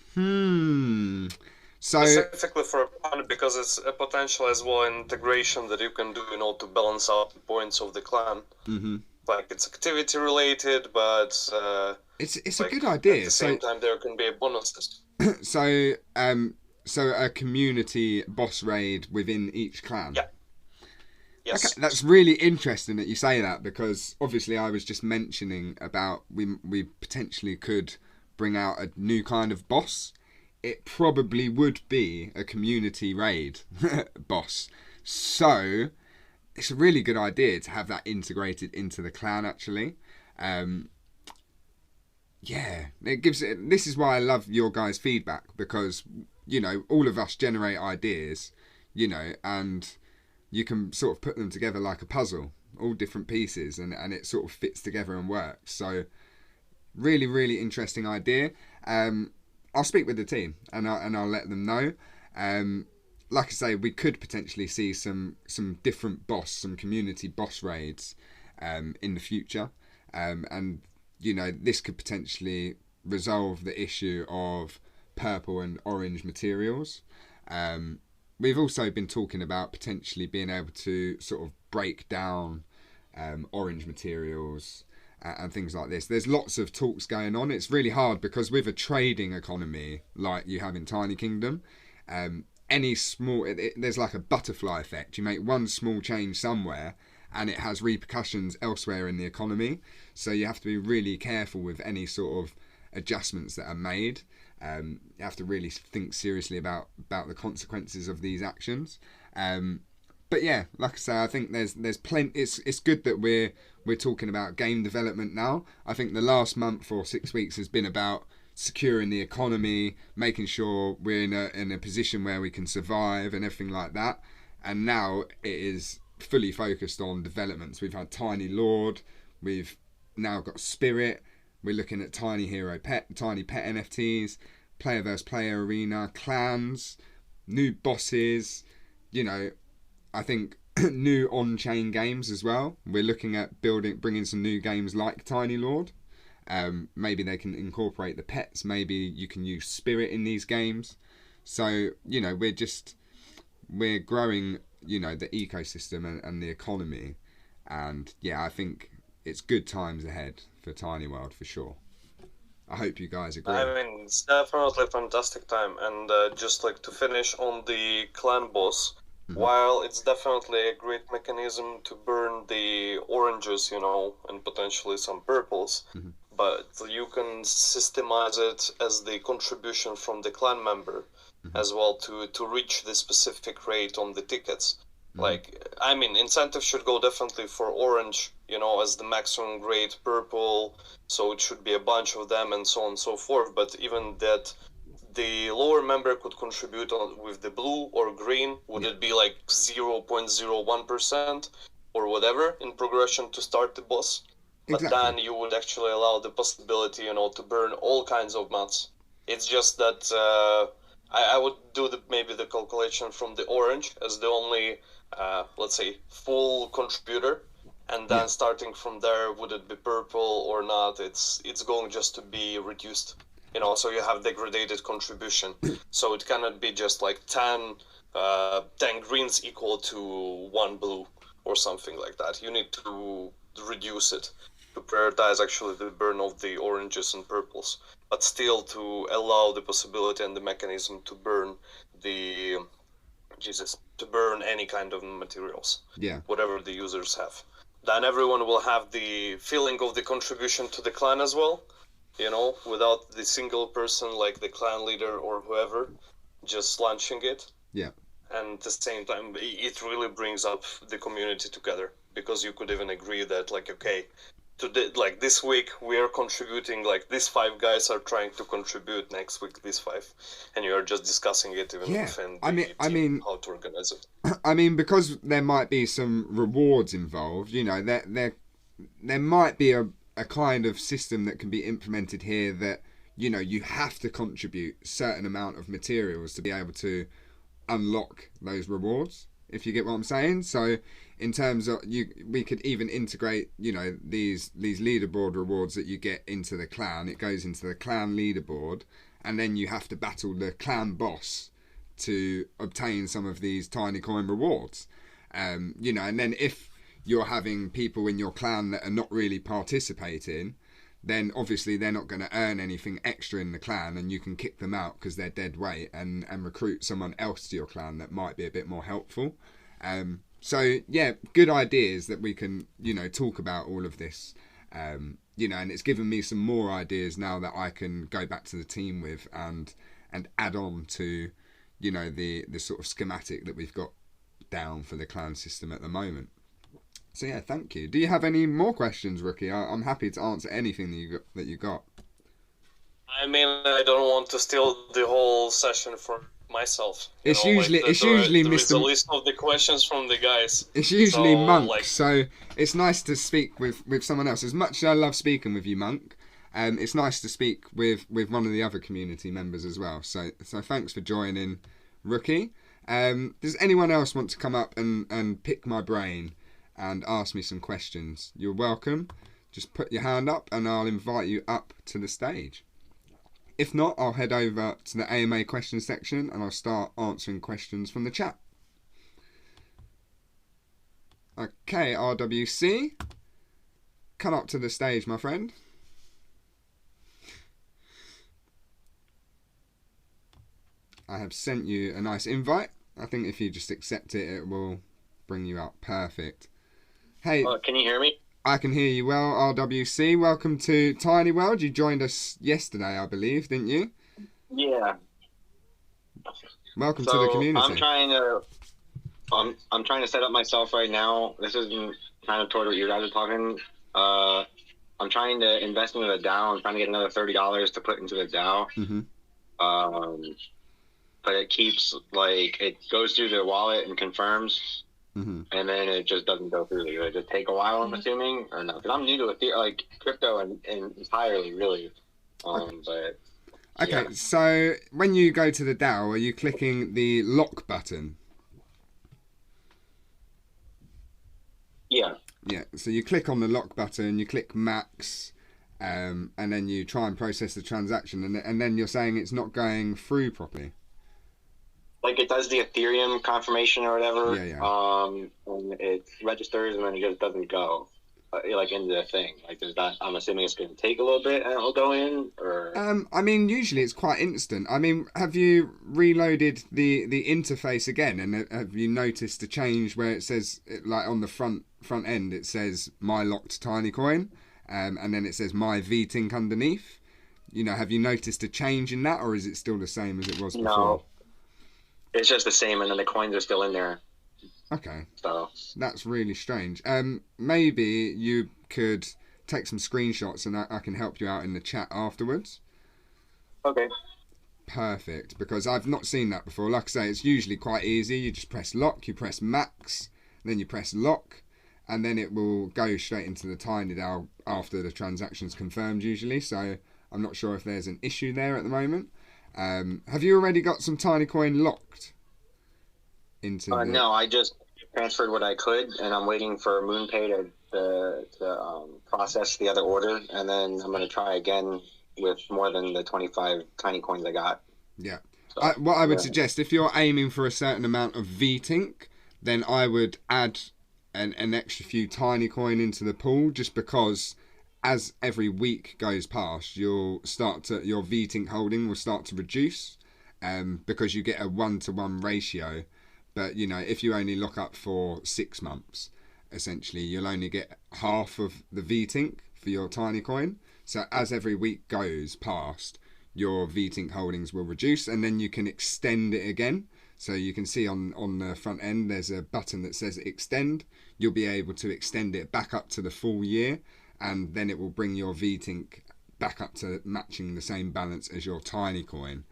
So specifically for a clan, because it's a potential as well integration that you can do, to balance out the points of the clan. Mm-hmm. Like it's activity related, but it's a good idea. At the same time, there can be a bonus. So a community boss raid within each clan. Yeah. Yes. Okay, that's really interesting that you say that, because obviously I was just mentioning about we potentially could bring out a new kind of boss. It probably would be a community raid boss. So it's a really good idea to have that integrated into the clan, actually. Yeah, it gives it. This is why I love your guys' feedback, because all of us generate ideas, and you can sort of put them together like a puzzle, all different pieces, and it sort of fits together and works. So really, really interesting idea. I'll speak with the team and I'll let them know. Like I say, we could potentially see some different some community boss raids in the future, and this could potentially resolve the issue of purple and orange materials. We've also been talking about potentially being able to sort of break down orange materials and things like this. There's lots of talks going on. It's really hard because with a trading economy like you have in Tiny Kingdom, any small there's like a butterfly effect. You make one small change somewhere and it has repercussions elsewhere in the economy. So you have to be really careful with any sort of adjustments that are made. You have to really think seriously about the consequences of these actions. But yeah, like I say, I think there's plenty. It's good that we're talking about game development now. I think the last month or 6 weeks has been about securing the economy, making sure we're in a position where we can survive and everything like that. And now it is fully focused on developments. We've had Tiny Lord, we've now got Spirit. We're looking at Tiny Hero Pet, Tiny Pet NFTs, player versus player arena, clans, new bosses. I think new on-chain games as well. We're looking at bringing some new games like Tiny Lord. Maybe they can incorporate the pets. Maybe you can use Spirit in these games. So we're growing, the ecosystem and the economy. And yeah, I think it's good times ahead for Tiny World for sure. I hope you guys agree. I mean, it's definitely a fantastic time. And just like to finish on the clan boss, while it's definitely a great mechanism to burn the oranges, and potentially some purples, but you can systemize it as the contribution from the clan member as well to reach the specific rate on the tickets. Like, I mean, incentive should go definitely for orange, as the maximum grade, purple, so it should be a bunch of them and so on and so forth. But even that, the lower member could contribute with the blue or green. Would it be like 0.01% or whatever in progression to start the boss? But then you would actually allow the possibility, to burn all kinds of mats. It's just that I would do maybe the calculation from the orange as the only, let's say, full contributor. And then starting from there, would it be purple or not? It's going just to be reduced. So you have degraded contribution. So it cannot be just like 10 greens equal to 1 blue or something like that. You need to reduce it to prioritize actually the burn of the oranges and purples. but still to allow the possibility and the mechanism to burn the to burn any kind of materials, whatever the users have. Then everyone will have the feeling of the contribution to the clan as well, without the single person like the clan leader or whoever just launching it. And at the same time, it really brings up the community together, because you could even agree that, like, okay, this week we are contributing, like these 5 guys are trying to contribute, next week these 5, and you are just discussing it even within the team, how to organize it. I mean, because there might be some rewards involved, there might be a kind of system that can be implemented here that, you have to contribute a certain amount of materials to be able to unlock those rewards, if you get what I'm saying. So in terms of we could even integrate these leaderboard rewards that you get into the clan. It goes into the clan leaderboard, and then you have to battle the clan boss to obtain some of these tiny coin rewards, and then if you're having people in your clan that are not really participating, then obviously they're not going to earn anything extra in the clan, and you can kick them out because they're dead weight, and recruit someone else to your clan that might be a bit more helpful. So yeah, good ideas that we can talk about all of this, and it's given me some more ideas now that I can go back to the team with and add on to the sort of schematic that we've got down for the clan system at the moment. So yeah, thank you. Do you have any more questions, Rookie? I'm happy to answer anything that you got. I mean, I don't want to steal the whole session for myself. It's usually Mr. a list of the questions from the guys. It's usually Monk, so it's nice to speak with someone else. As much as I love speaking with you, Monk, it's nice to speak with one of the other community members as well. So thanks for joining, Rookie. Does anyone else want to come up and pick my brain and ask me some questions? You're welcome. Just put your hand up and I'll invite you up to the stage. If not, I'll head over to the AMA question section and I'll start answering questions from the chat. Okay, RWC, come up to the stage, my friend. I have sent you a nice invite. I think if you just accept it, it will bring you up. Perfect. Hey, can you hear me? I can hear you well, RWC. Welcome to Tiny World. You joined us yesterday, I believe, didn't you? Yeah. Welcome to the community. I'm trying to set up myself right now. This is kind of toward what you guys are talking. I'm trying to invest into the DAO. I'm trying to get another $30 to put into the DAO. Mm-hmm. But it keeps, it goes through the wallet and confirms. Mm-hmm. And then it just doesn't go through. Does it take a while, I'm assuming, or no? Because I'm new to crypto and entirely, really. But okay, yeah. So when you go to the DAO, are you clicking the lock button? Yeah. Yeah. So you click on the lock button, you click max, and then you try and process the transaction, and then you're saying it's not going through properly. It does the Ethereum confirmation or whatever. Yeah. And it registers and then it just doesn't go, into the thing. Does that? I'm assuming it's going to take a little bit and it'll go in, or. I mean, usually it's quite instant. I mean, have you reloaded the interface again, and have you noticed a change where it says, on the front end, it says my locked tiny coin, and then it says my VTink underneath? Have you noticed a change in that, or is it still the same as it was before? No. It's just the same, and then the coins are still in there. Okay. So that's really strange. Maybe you could take some screenshots, and I can help you out in the chat afterwards. Okay. Perfect, because I've not seen that before. Like I say, it's usually quite easy. You just press lock, you press max, then you press lock, and then it will go straight into the Tiny DAO after the transaction's confirmed usually. So I'm not sure if there's an issue there at the moment. Have you already got some tiny coin locked into No, I just transferred what I could, and I'm waiting for MoonPay to process the other order, and then I'm going to try again with more than the 25 tiny coins I got. Yeah. So, what I would suggest, if you're aiming for a certain amount of VTink, then I would add an extra few tiny coin into the pool, just because as every week goes past, your VTink holding will start to reduce, because you get a 1-to-1 ratio. But if you only lock up for 6 months, essentially you'll only get half of the VTink for your tiny coin. So as every week goes past, your VTink holdings will reduce, and then you can extend it again. So you can see on the front end there's a button that says extend. You'll be able to extend it back up to the full year, and then it will bring your VTink back up to matching the same balance as your tiny coin.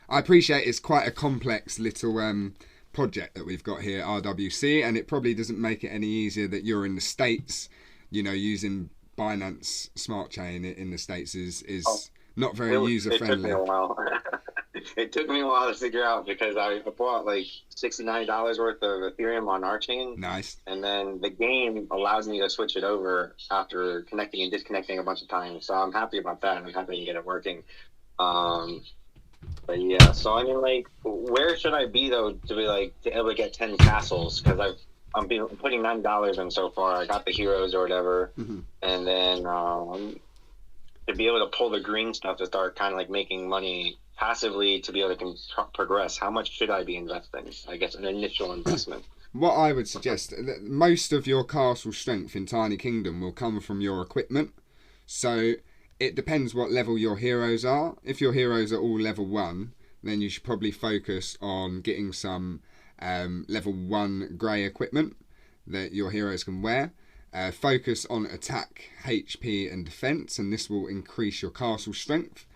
I appreciate it's quite a complex little project that we've got here, RWC, and it probably doesn't make it any easier that you're in the States. Using Binance Smart Chain in the States is not very user friendly. It took me a while. It took me a while to figure out, because I bought like $69 worth of Ethereum on our chain. Nice. And then the game allows me to switch it over after connecting and disconnecting a bunch of times. So I'm happy about that. I'm happy to get it working. But yeah, so I mean, like, where should I be though to be to able to get 10 castles? Because I'm putting $9 in so far. I got the heroes or whatever, and then to be able to pull the green stuff to start kind of making money passively to be able to progress. How much should I be investing? I guess an initial investment. What I would suggest, most of your castle strength in Tiny Kingdom will come from your equipment. So it depends what level your heroes are. If your heroes are all level 1, then you should probably focus on getting some level 1 grey equipment that your heroes can wear. Focus on attack, HP and defense, and this will increase your castle strength.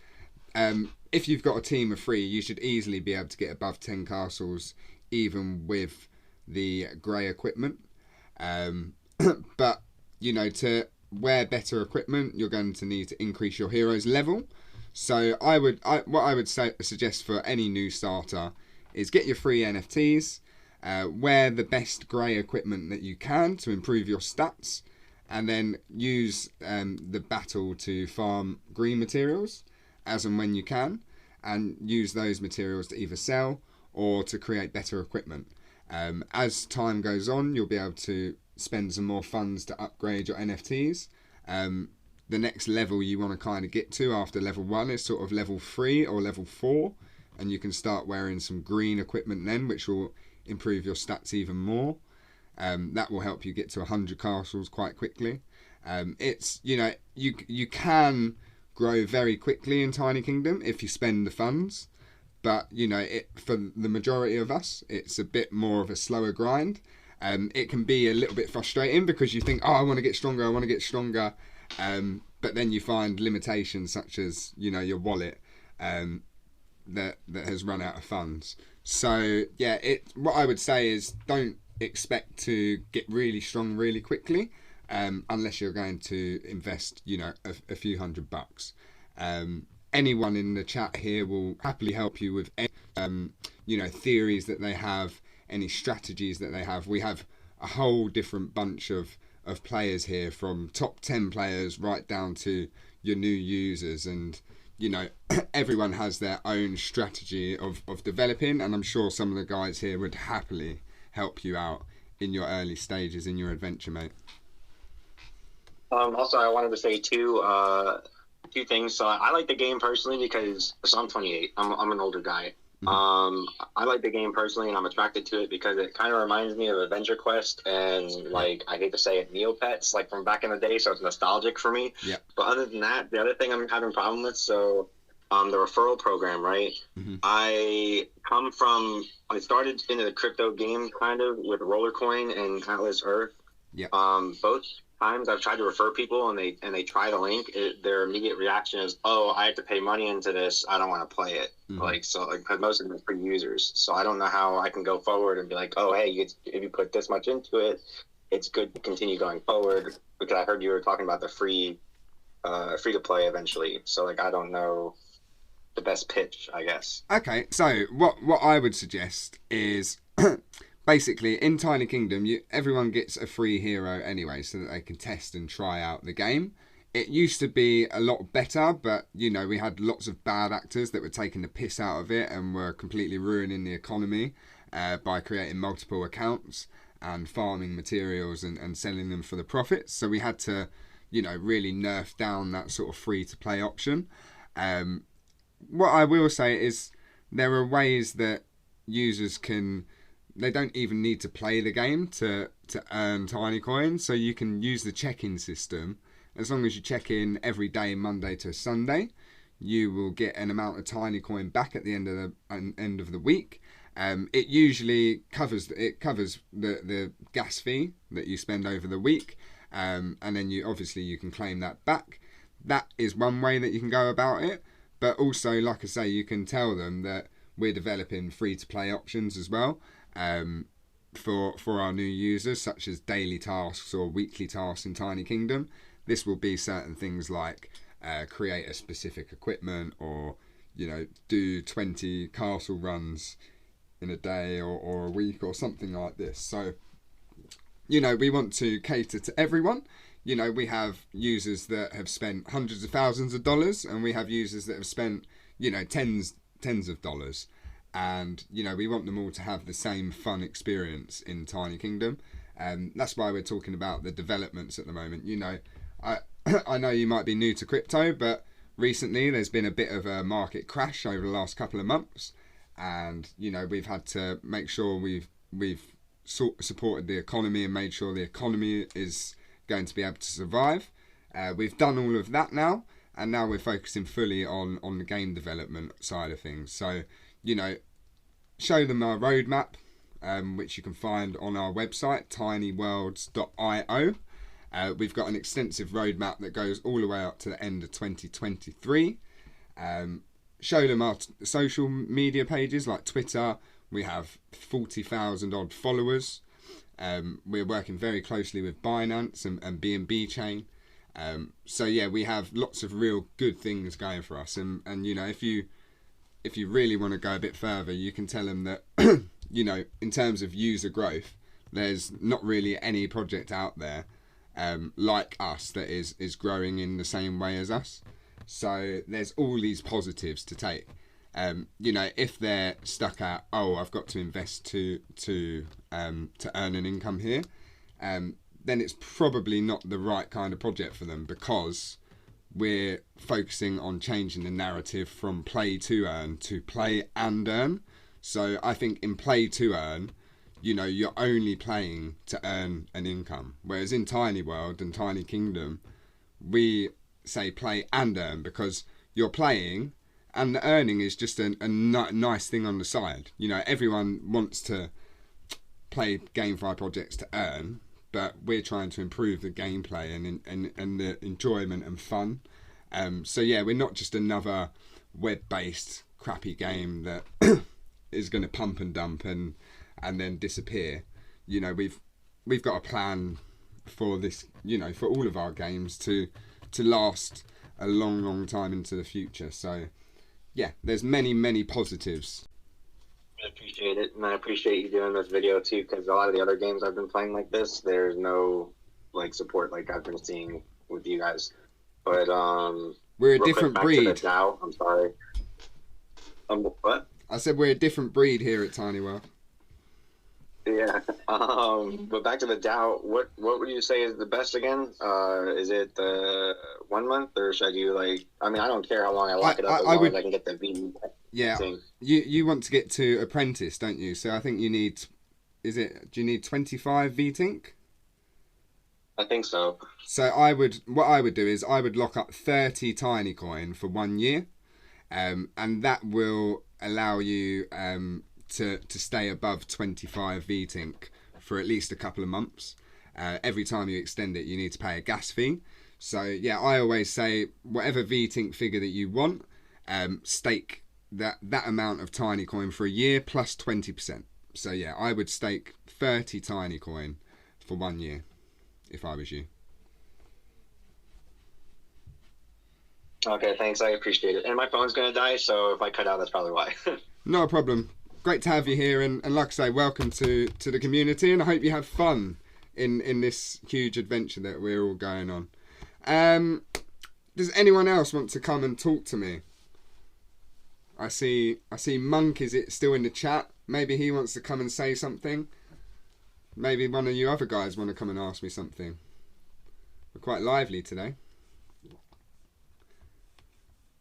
If you've got a team of 3, you should easily be able to get above 10 castles even with the grey equipment. But to wear better equipment, you're going to need to increase your hero's level. So what I would suggest for any new starter is get your free NFTs, wear the best grey equipment that you can to improve your stats, and then use the battle to farm green materials as and when you can, and use those materials to either sell or to create better equipment. As time goes on, you'll be able to spend some more funds to upgrade your NFTs. The next level you want to kind of get to after level 1 is sort of level 3 or level 4, and you can start wearing some green equipment then, which will improve your stats even more. That will help you get to 100 castles quite quickly. It's you can grow very quickly in Tiny Kingdom if you spend the funds, but for the majority of us it's a bit more of a slower grind. It can be a little bit frustrating because you think, I want to get stronger, but then you find limitations such as your wallet that has run out of funds. So yeah, what I would say is don't expect to get really strong really quickly, unless you're going to invest a few $100. Anyone in the chat here will happily help you with any, theories that they have, any strategies that they have. We have a whole different bunch of players here, from top 10 players right down to your new users, and everyone has their own strategy of developing, and I'm sure some of the guys here would happily help you out in your early stages in your adventure, mate. Also, I wanted to say two things. So I like the game personally because I'm 28. I'm an older guy. I like the game personally, and I'm attracted to it because it kind of reminds me of Adventure Quest and I hate to say it, Neopets, from back in the day. So it's nostalgic for me. Yeah. But other than that, the other thing I'm having a problem with, the referral program, right? I started into the crypto game kind of with Rollercoin and Atlas Earth. Yeah. Both times I've tried to refer people and they try the link, their immediate reaction is, I have to pay money into this, I don't want to play it. Because most of them are free users, so I don't know how I can go forward and be like, hey, if you put this much into it, it's good to continue going forward, because I heard you were talking about the free to play eventually, so I don't know the best pitch, I guess. Okay, so what I would suggest is basically in Tiny Kingdom, everyone gets a free hero anyway, so that they can test and try out the game. It used to be a lot better, but we had lots of bad actors that were taking the piss out of it and were completely ruining the economy by creating multiple accounts and farming materials and selling them for the profits. So we had to really nerf down that sort of free to play option. What I will say is there are ways that users they don't even need to play the game to earn tiny coins. So you can use the check-in system. As long as you check in every day, Monday to Sunday, you will get an amount of tiny coin back at the end of the week. It usually covers the gas fee that you spend over the week, and then you can claim that back. That is one way that you can go about it. But also, like I say, you can tell them that we're developing free-to-play options as well for our new users, such as daily tasks or weekly tasks in Tiny Kingdom. This will be certain things like create a specific equipment, or do 20 castle runs in a day or a week or something like this. So we want to cater to everyone. We have users that have spent hundreds of thousands of dollars, and we have users that have spent tens of dollars, and we want them all to have the same fun experience in Tiny Kingdom. That's why we're talking about the developments at the moment. I know you might be new to crypto, but recently there's been a bit of a market crash over the last couple of months, and we've had to make sure we've supported the economy and made sure the economy is going to be able to survive. We've done all of that now, and now we're focusing fully on the game development side of things. So show them our roadmap, which you can find on our website, tinyworlds.io. We've got an extensive roadmap that goes all the way up to the end of 2023. Show them our social media pages like Twitter. We have 40,000 odd followers. We're working very closely with Binance and BNB Chain. So yeah, we have lots of real good things going for us. And if you really want to go a bit further, you can tell them that in terms of user growth, there's not really any project out there like us that is growing in the same way as us. So there's all these positives to take. If they're stuck at, I've got to invest to earn an income here, then it's probably not the right kind of project for them, because we're focusing on changing the narrative from play to earn to play and earn. So I think in play to earn, you're only playing to earn an income, whereas in Tiny World and Tiny Kingdom, we say play and earn, because you're playing and the earning is just a nice thing on the side. Everyone wants to play GameFi projects to earn, but we're trying to improve the gameplay and the enjoyment and fun. So yeah, we're not just another web-based crappy game that is going to pump and dump and then disappear. We've got a plan for this, for all of our games to last a long time into the future. So yeah, there's many positives. I appreciate it, and I appreciate you doing this video too, because a lot of the other games I've been playing like this, there's no support like I've been seeing with you guys. But we're a different breed. To the DAO, I'm sorry. What? I said we're a different breed here at Tiny World. Yeah. But back to the DAO, what would you say is the best again? Is it 1 month, or should I do I don't care how long I lock it up, as long as I can get the V. Yeah. Thing. You want to get to apprentice, don't you? So I think you need, do you need 25 VTink? I think so. So what I would do is I would lock up 30 tiny coin for 1 year, and that will allow you to stay above 25 VTink for at least a couple of months. Every time you extend it, you need to pay a gas fee. So yeah, I always say whatever VTink figure that you want, stake that amount of tiny coin for a year plus 20%. So yeah, I would stake 30 tiny coin for 1 year if I was you. Okay, thanks. I appreciate it. And my phone's going to die, so if I cut out, that's probably why. No problem. Great to have you here, and like I say, welcome to the community, and I hope you have fun in this huge adventure that we're all going on. Does anyone else want to come and talk to me? I see Monk is it still in the chat. Maybe he wants to come and say something. Maybe one of you other guys want to come and ask me something. We're quite lively today.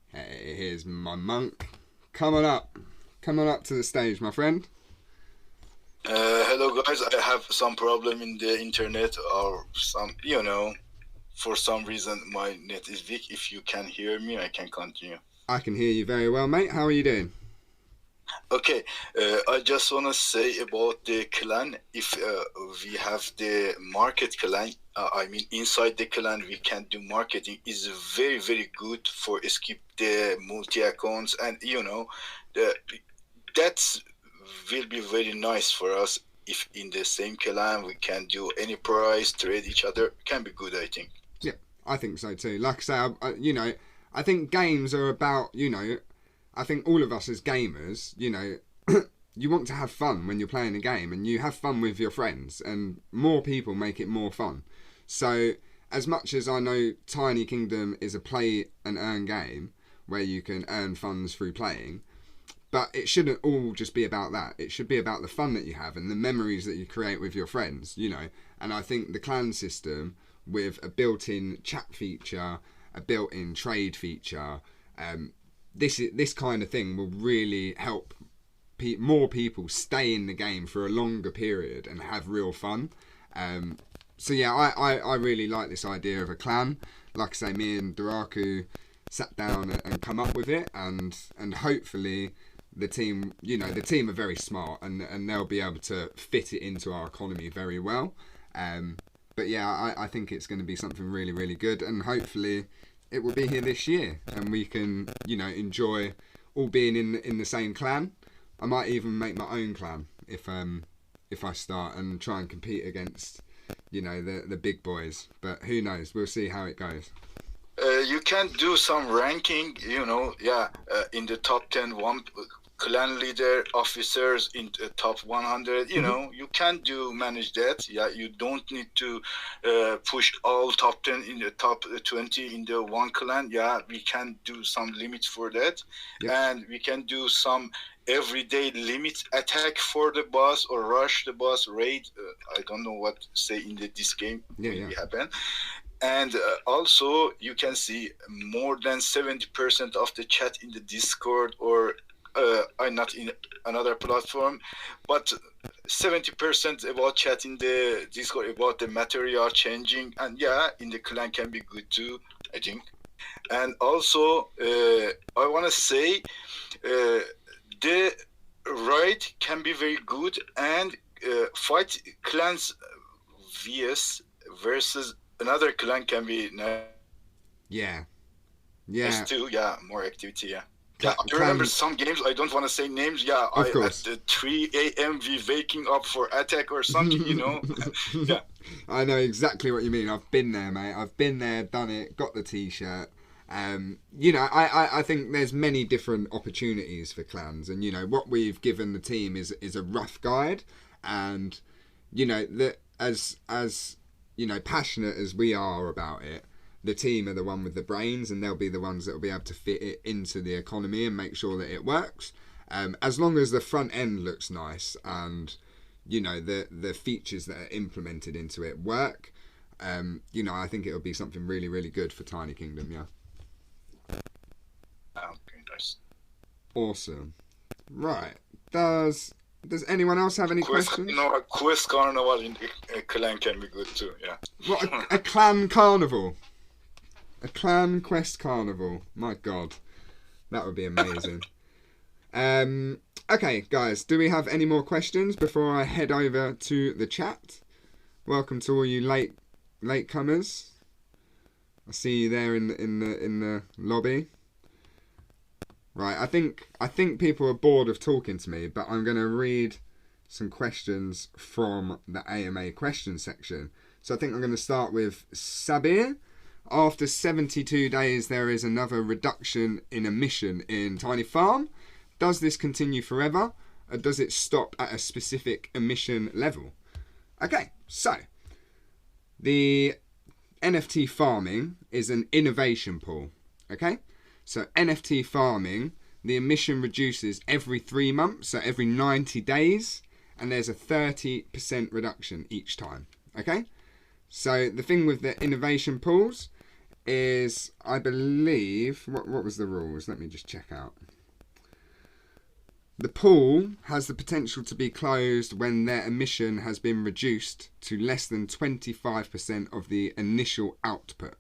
Hey, here's my monk. Come on up. Come on up to the stage, my friend. Hello guys, I have some problem in the internet or some, for some reason my net is weak. If you can hear me, I can continue. I can hear you very well, mate. How are you doing? Okay, I just want to say about the clan. If we have the market clan, inside the clan we can do marketing. Is very very good for skip the multi accounts, and that will be very nice for us. If in the same clan we can do any price, trade each other, can be good, I think. Yeah, I think so too. Like I say, I think games are about, I think all of us as gamers, you want to have fun when you're playing a game, and you have fun with your friends, and more people make it more fun. So as much as I know Tiny Kingdom is a play and earn game where you can earn funds through playing, but it shouldn't all just be about that. It should be about the fun that you have and the memories that you create with your friends, And I think the clan system with a built-in chat feature, a built-in trade feature, this kind of thing will really help more people stay in the game for a longer period and have real fun. So yeah, I really like this idea of a clan. Like I say, me and Duraku sat down and come up with it, and hopefully the team are very smart, and they'll be able to fit it into our economy very well. But yeah, I think it's going to be something really, really good, and hopefully it will be here this year, and we can, enjoy all being in the same clan. I might even make my own clan if I start and try and compete against, the big boys. But who knows? We'll see how it goes. You can do some ranking, in the top 10, one clan leader, officers in the top 100, you can manage that. Yeah, you don't need to push all top 10 in the top 20 in the one clan. Yeah, we can do some limits for that. Yep. And we can do some everyday limit attack for the boss, or rush the boss, raid. I don't know what to say in this game. Maybe happen. And also you can see more than 70% of the chat in the Discord, or I'm not in another platform, but 70% about chat in the Discord about the material changing, and in the clan can be good too, I think. And also I want to say the raid can be very good, and fight clans vs versus another clan can be nice. Yeah too. More activity. I remember some games, I don't want to say names. At the 3 a.m. we waking up for attack or something, Yeah. I know exactly what you mean. I've been there, mate. I've been there, done it, got the t-shirt. I think there's many different opportunities for clans, and what we've given the team is a rough guide, and that as passionate as we are about it, the team are the one with the brains, and they'll be the ones that will be able to fit it into the economy and make sure that it works. As long as the front end looks nice, and the features that are implemented into it work, I think it'll be something really, really good for Tiny Kingdom. Okay, nice. Awesome. Right. Does anyone else have any questions? No, Quest Carnival in a clan can be good too. Yeah. What, a clan carnival? A clan quest carnival. My God, that would be amazing. Okay, guys, do we have any more questions before I head over to the chat? Welcome to all you latecomers. I see you there in the lobby. Right, I think people are bored of talking to me, but I'm going to read some questions from the AMA question section. So I think I'm going to start with Sabir. After 72 days, there is another reduction in emission in Tiny Farm. Does this continue forever, or does it stop at a specific emission level? Okay, so the NFT farming is an innovation pool. Okay, so NFT farming, the emission reduces every 3 months, so every 90 days, and there's a 30% reduction each time. Okay, So the thing with the innovation pools is, I believe, what was the rules? Let me just check out. The pool has the potential to be closed when their emission has been reduced to less than 25% of the initial output.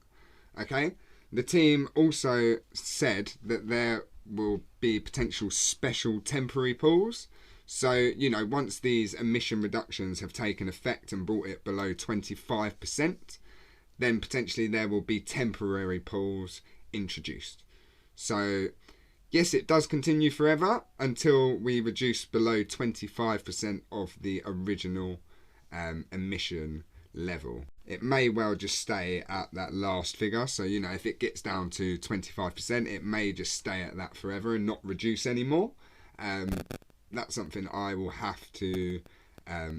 Okay? The team also said that there will be potential special temporary pools. So, you know, once these emission reductions have taken effect and brought it below 25%, then potentially there will be temporary pools introduced. So, yes, it does continue forever until we reduce below 25% of the original emission level. It may well just stay at that last figure. So, you know, if it gets down to 25%, it may just stay at that forever and not reduce anymore. That's something I will have to,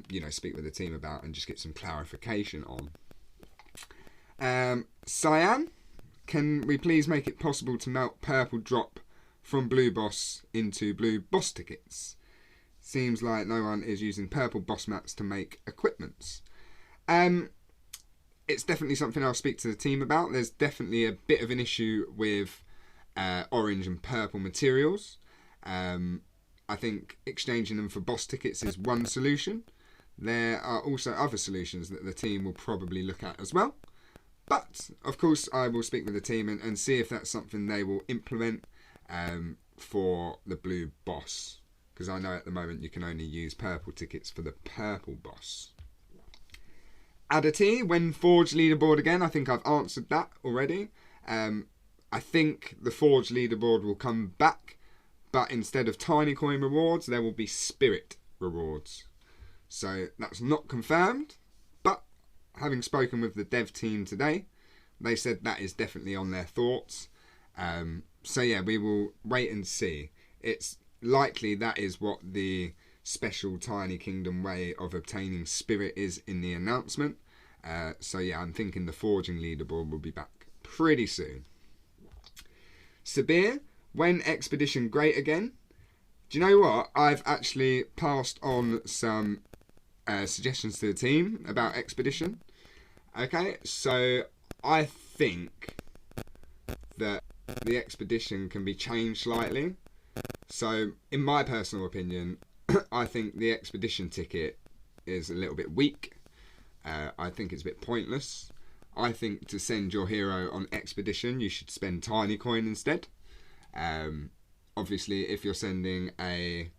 you know, speak with the team about and just get some clarification on. Cyan, can we please make it possible to melt purple drop from Blue Boss into Blue Boss tickets? Seems like no one is using purple Boss mats to make equipments. It's definitely something I'll speak to the team about. There's definitely a bit of an issue with orange and purple materials. I think exchanging them for Boss tickets is one solution. There are also other solutions that the team will probably look at as well. But, of course, I will speak with the team and see if that's something they will implement for the Blue Boss. Because I know at the moment you can only use purple tickets for the purple Boss. Adity, when Forge leaderboard again, I think I've answered that already. I think the Forge leaderboard will come back, but instead of tiny coin rewards, there will be spirit rewards. So that's not confirmed, but having spoken with the dev team today, they said that is definitely on their thoughts. So yeah, we will wait and see. It's likely that is what the special Tiny Kingdom way of obtaining spirit is in the announcement. So yeah, I'm thinking the forging leaderboard will be back pretty soon. Sabir, when Expedition great again? Do you know what? I've actually passed on some suggestions to the team about Expedition. Okay, so I think that the Expedition can be changed slightly. So, in my personal opinion, I think the Expedition ticket is a little bit weak. I think it's a bit pointless. I think to send your hero on Expedition, you should spend Tiny Coin instead. Obviously, if you're sending a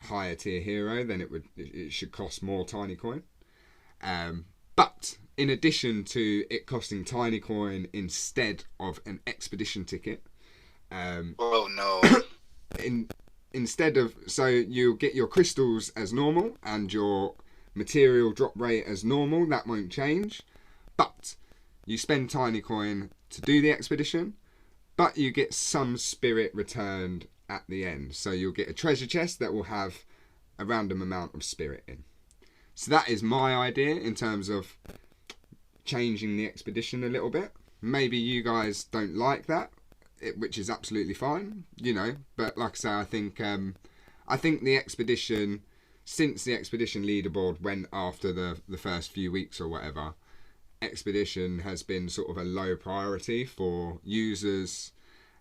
higher tier hero, then it should cost more Tiny Coin. But in addition to it costing Tiny Coin instead of an Expedition ticket, oh no. Instead of, so you'll get your crystals as normal and your material drop rate as normal. That won't change, but you spend Tiny Coin to do the Expedition, but you get some spirit returned at the end. So you'll get a treasure chest that will have a random amount of spirit in. So that is my idea in terms of changing the Expedition a little bit. Maybe you guys don't like that, which is absolutely fine, you know. But like I say, I think the Expedition, since the Expedition leaderboard went after the first few weeks or whatever, Expedition has been sort of a low priority for users,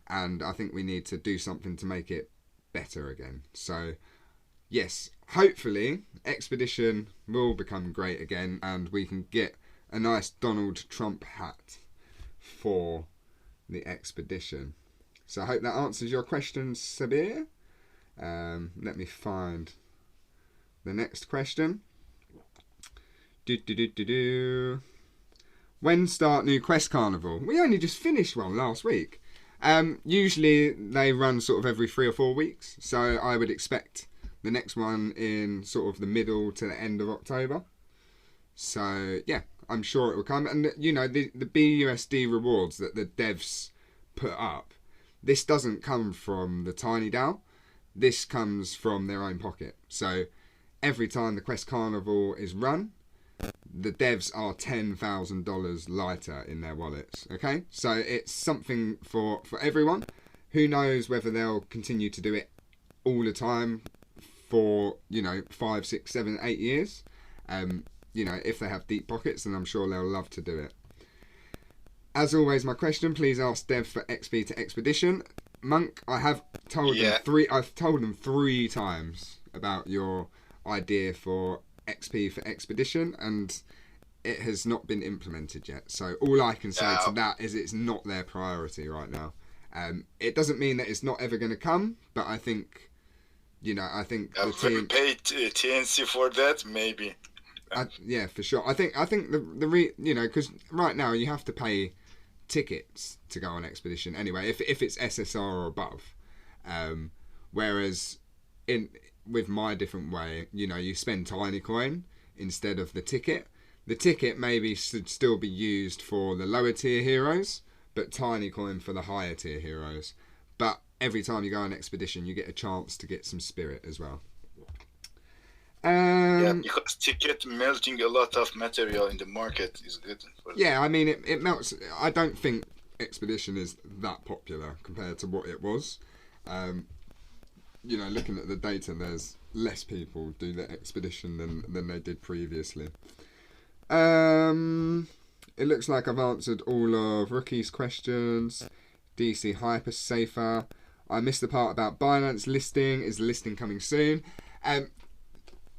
and I think we need to do something to make it better again. So yes, hopefully Expedition will become great again and we can get a nice Donald Trump hat for the Expedition. So I hope that answers your question, Sabir. Let me find the next question. When start new Quest Carnival? We only just finished one last week. Usually they run sort of every 3 or 4 weeks, so I would expect the next one in sort of the middle to the end of October. So yeah, I'm sure it will come. And you know, the BUSD rewards that the devs put up, this doesn't come from the Tiny DAO. This comes from their own pocket. So every time the Quest Carnival is run, the devs are $10,000 lighter in their wallets. Okay, so it's something for everyone. Who knows whether they'll continue to do it all the time for, you know, 5, 6, 7, 8 years. You you know, if they have deep pockets, then I'm sure they'll love to do it. As always, my question, please ask Dev for XP to Expedition. Monk, I have told I've told them 3 times about your idea for XP for Expedition, and it has not been implemented yet. So all I can say to that is it's not their priority right now. It doesn't mean that it's not ever going to come, but I think, you know, I think the team pay TNC for that, maybe. Yeah, for sure. I think you know, because right now you have to pay tickets to go on Expedition anyway, if it's SSR or above. Whereas with my different way, you know, you spend Tiny Coin instead of the ticket. The ticket maybe should still be used for the lower tier heroes, but Tiny Coin for the higher tier heroes. But every time you go on Expedition, you get a chance to get some spirit as well. Yeah, because ticket melting a lot of material in the market is good. Yeah, I mean, it melts. I don't think Expedition is that popular compared to what it was. You know, looking at the data, there's less people do the Expedition than they did previously. It looks like I've answered all of Rookie's questions. DC Hyper Safer. I missed the part about Binance listing. Is the listing coming soon?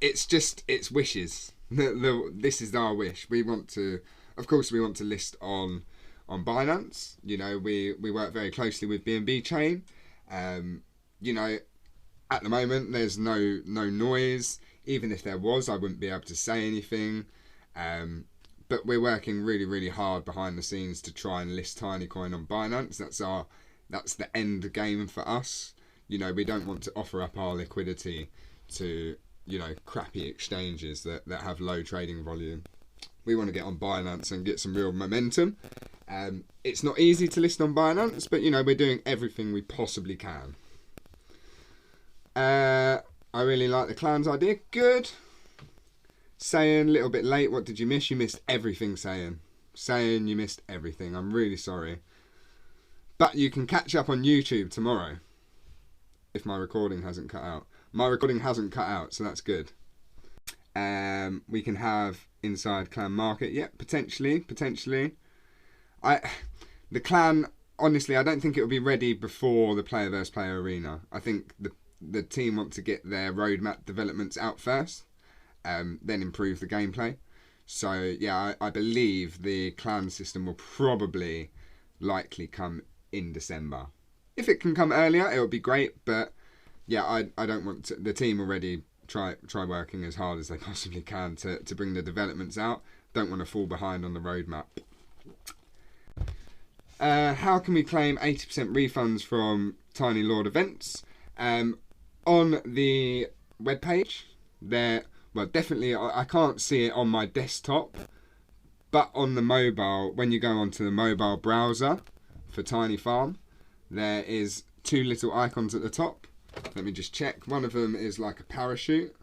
It's wishes. This is our wish. We want to, of course, we want to list on Binance. You know, we work very closely with BNB Chain. You know, at the moment there's no noise. Even if there was, I wouldn't be able to say anything. But we're working really, really hard behind the scenes to try and list Tinycoin on Binance. That's the end game for us. You know, we don't want to offer up our liquidity to, you know, crappy exchanges that have low trading volume. We want to get on Binance and get some real momentum. It's not easy to list on Binance, but, you know, we're doing everything we possibly can. I really like the clans idea. Good. Sayan, a little bit late. What did you miss? You missed everything, Sayan. Sayan, you missed everything. I'm really sorry. But you can catch up on YouTube tomorrow. If my recording hasn't cut out. My recording hasn't cut out, so that's good. We can have inside clan market. Yeah, potentially. The clan, honestly, I don't think it will be ready before the player versus player arena. I think the team want to get their roadmap developments out first, then improve the gameplay. So yeah, I believe the clan system will probably likely come in December. If it can come earlier, it would be great, but yeah, I don't want to. The team already try working as hard as they possibly can to bring the developments out. Don't want to fall behind on the roadmap. How can we claim 80% refunds from Tiny Lord events? On the webpage, well, definitely I can't see it on my desktop, but on the mobile, when you go onto the mobile browser for Tiny Farm, there is 2 little icons at the top. Let me just check. One of them is like a parachute,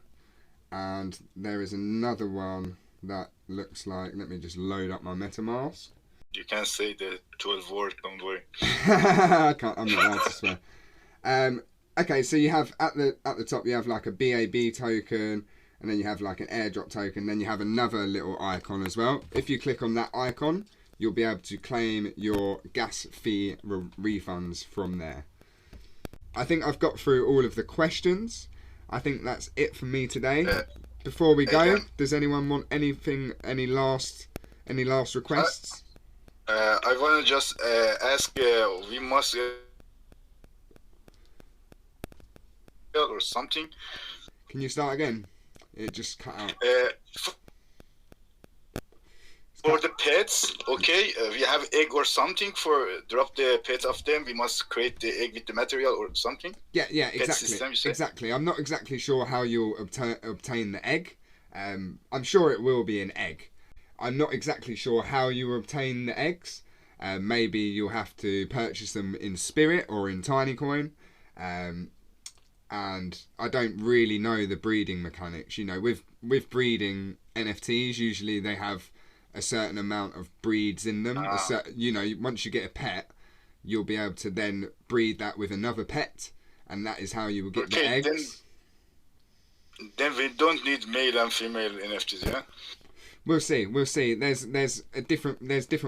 and there is another one that looks like, let me just load up my MetaMask. You can say the 12 word, don't worry. I'm not allowed to swear. Okay, so you have at the top you have like a BAB token, and then you have like an airdrop token, then you have another little icon as well. If you click on that icon, you'll be able to claim your gas fee refunds from there. I think I've got through all of the questions. I think that's it for me today. Before we go, does anyone want anything, any last requests? I want to just ask, we must or something. Can you start again? It just cut out. For the pets, okay, we have egg or something for drop the pets of them. We must create the egg with the material or something. Yeah, exactly. Exactly. I'm not exactly sure how you'll obtain the egg. I'm sure it will be an egg. I'm not exactly sure how you obtain the eggs. Maybe you'll have to purchase them in Spirit or in Tinycoin. And I don't really know the breeding mechanics. You know, with breeding NFTs, usually they have a certain amount of breeds in them. You know, once you get a pet, you'll be able to then breed that with another pet, and that is how you will get the eggs. Then we don't need male and female NFTs, yeah? We'll see. There's different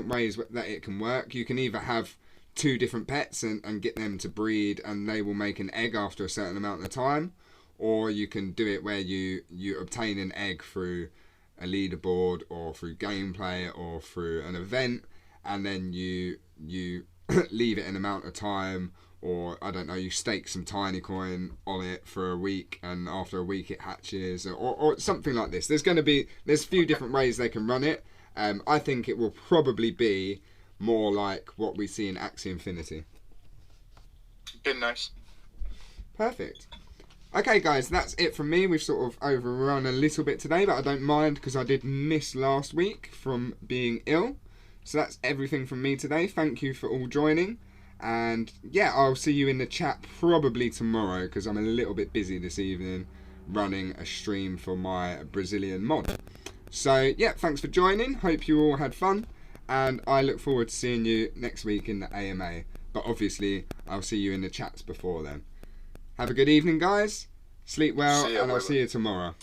ways that it can work. You can either have 2 different pets and get them to breed, and they will make an egg after a certain amount of time, or you can do it where you obtain an egg through a leaderboard or through gameplay or through an event, and then you leave it an amount of time, or I don't know, you stake some tiny coin on it for a week, and after a week it hatches, or something like this. There's a few different ways they can run it. I think it will probably be more like what we see in Axie Infinity. Okay, nice. Perfect. Okay, guys, that's it from me. We've sort of overrun a little bit today, but I don't mind because I did miss last week from being ill. So that's everything from me today. Thank you for all joining. And yeah, I'll see you in the chat probably tomorrow because I'm a little bit busy this evening running a stream for my Brazilian mod. So yeah, thanks for joining. Hope you all had fun. And I look forward to seeing you next week in the AMA. But obviously, I'll see you in the chats before then. Have a good evening, guys. Sleep well, and I'll see you tomorrow.